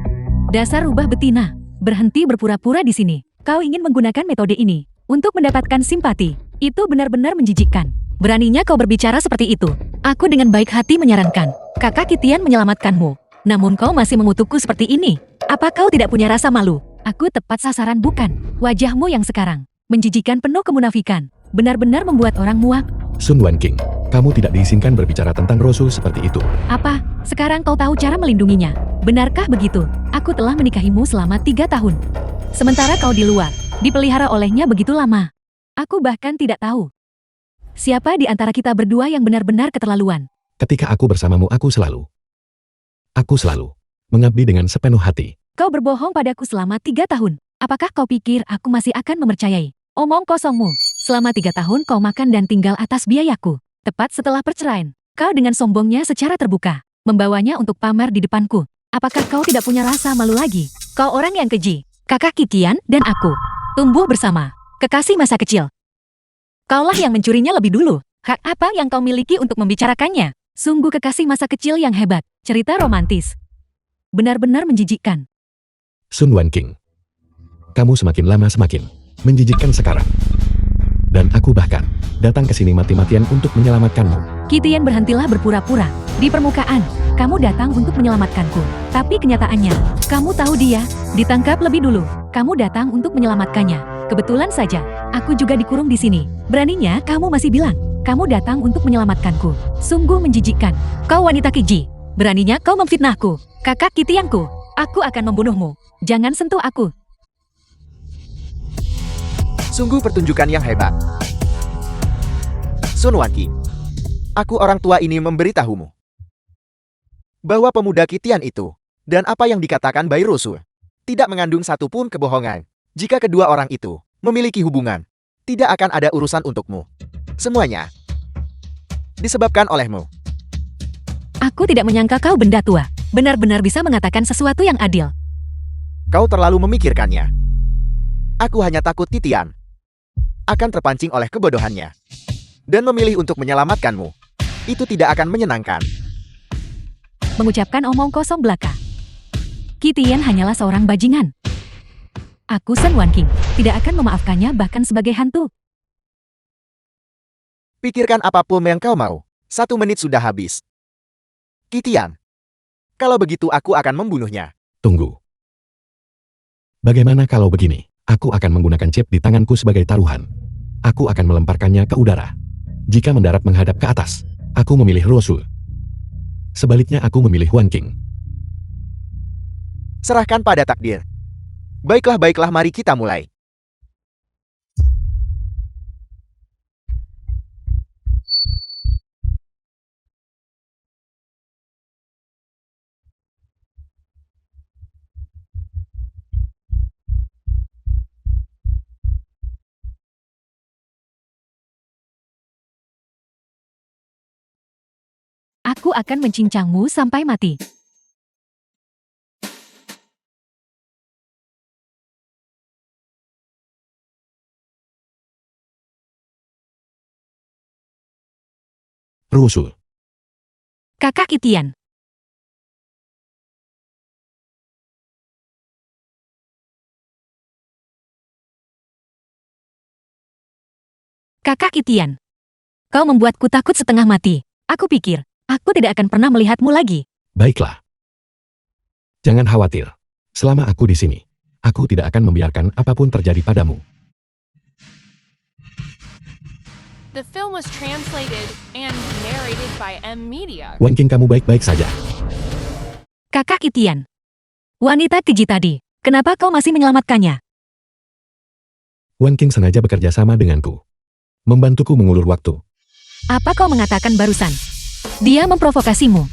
Dasar rubah betina, berhenti berpura-pura di sini. Kau ingin menggunakan metode ini untuk mendapatkan simpati. Itu benar-benar menjijikkan. Beraninya kau berbicara seperti itu. Aku dengan baik hati menyarankan kakak Itian menyelamatkanmu. Namun kau masih mengutukku seperti ini. Apa kau tidak punya rasa malu? Aku tepat sasaran bukan? Wajahmu yang sekarang menjijikkan penuh kemunafikan. Benar-benar membuat orang muak. Sun Wan King, kamu tidak diizinkan berbicara tentang Rasul seperti itu. Apa? Sekarang kau tahu cara melindunginya. Benarkah begitu? Aku telah menikahimu selama 3 tahun. Sementara kau di luar, dipelihara olehnya begitu lama. Aku bahkan tidak tahu. Siapa di antara kita berdua yang benar-benar keterlaluan? Ketika aku bersamamu aku selalu mengabdi dengan sepenuh hati. Kau berbohong padaku selama 3 tahun. Apakah kau pikir aku masih akan mempercayai? Omong kosongmu. Selama 3 tahun kau makan dan tinggal atas biayaku. Tepat setelah perceraian, kau dengan sombongnya secara terbuka membawanya untuk pamer di depanku. Apakah kau tidak punya rasa malu lagi? Kau orang yang keji. Kakak Kitian dan aku tumbuh bersama. Kekasih masa kecil. Kaulah yang mencurinya lebih dulu. Hak apa yang kau miliki untuk membicarakannya? Sungguh kekasih masa kecil yang hebat. Cerita romantis. Benar-benar menjijikkan. Sun Wan King. Kamu semakin lama semakin menjijikkan sekarang. Dan aku bahkan datang ke sini mati-matian untuk menyelamatkanmu. Kitian, berhentilah berpura-pura. Di permukaan, kamu datang untuk menyelamatkanku. Tapi kenyataannya, kamu tahu dia ditangkap lebih dulu. Kamu datang untuk menyelamatkannya. Kebetulan saja, aku juga dikurung di sini. Beraninya kamu masih bilang, kamu datang untuk menyelamatkanku. Sungguh menjijikkan. Kau wanita keji. Beraninya kau memfitnahku. Kakak Kitianku, aku akan membunuhmu. Jangan sentuh aku. Sungguh pertunjukan yang hebat. Sun Wan King, aku orang tua ini memberitahumu bahwa pemuda Kitian itu dan apa yang dikatakan Bai Rusu tidak mengandung satupun kebohongan. Jika kedua orang itu memiliki hubungan, tidak akan ada urusan untukmu. Semuanya disebabkan olehmu. Aku tidak menyangka kau benda tua. Benar-benar bisa mengatakan sesuatu yang adil. Kau terlalu memikirkannya. Aku hanya takut Kitian akan terpancing oleh kebodohannya dan memilih untuk menyelamatkanmu. Itu tidak akan menyenangkan. Mengucapkan omong kosong belaka. Kitian hanyalah seorang bajingan. Aku Sun Wan King tidak akan memaafkannya bahkan sebagai hantu. Pikirkan apapun yang kau mau. 1 menit sudah habis. Kitian, kalau begitu aku akan membunuhnya. Tunggu. Bagaimana kalau begini? Aku akan menggunakan chip di tanganku sebagai taruhan. Aku akan melemparkannya ke udara. Jika mendarat menghadap ke atas, aku memilih Rosu. Sebaliknya aku memilih Wan King. Serahkan pada takdir. Baiklah, mari kita mulai. Aku akan mencincangmu sampai mati. Rosu. Kakak Kitian. Kakak Kitian. Kau membuatku takut setengah mati. Aku pikir, aku tidak akan pernah melihatmu lagi. Baiklah. Jangan khawatir. Selama aku di sini, aku tidak akan membiarkan apapun terjadi padamu. The film was translated and narrated by M Media. Wan King, kamu baik-baik saja. Kakak Kitian. Wanita keji tadi, kenapa kau masih menyelamatkannya? Wan King sengaja bekerja sama denganku. Membantuku mengulur waktu. Apa kau mengatakan barusan? Dia memprovokasimu.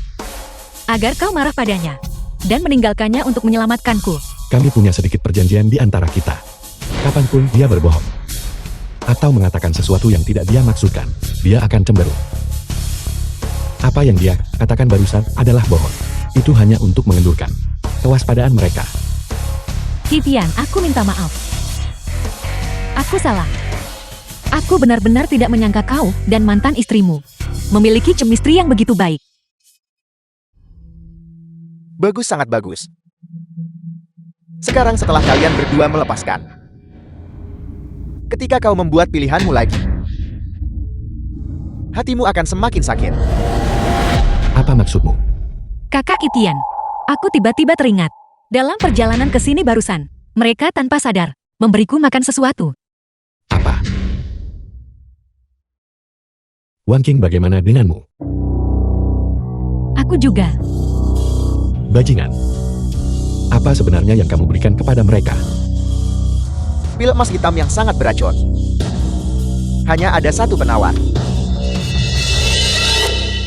Agar kau marah padanya. Dan meninggalkannya untuk menyelamatkanku. Kami punya sedikit perjanjian di antara kita. Kapanpun dia berbohong atau mengatakan sesuatu yang tidak dia maksudkan, dia akan cemberut. Apa yang dia katakan barusan adalah bohong. Itu hanya untuk mengendurkan kewaspadaan mereka. Kitian, aku minta maaf. Aku salah. Aku benar-benar tidak menyangka kau dan mantan istrimu memiliki chemistry yang begitu baik. Bagus, sangat bagus. Sekarang setelah kalian berdua melepaskan, ketika kau membuat pilihanmu lagi, hatimu akan semakin sakit. Apa maksudmu? Kakak Kitian, aku tiba-tiba teringat. Dalam perjalanan ke sini barusan, mereka tanpa sadar memberiku makan sesuatu. Apa? Wan King, bagaimana denganmu? Aku juga. Bajingan. Apa sebenarnya yang kamu berikan kepada mereka? Pil emas hitam yang sangat beracun. Hanya ada satu penawar.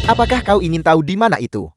Apakah kau ingin tahu di mana itu?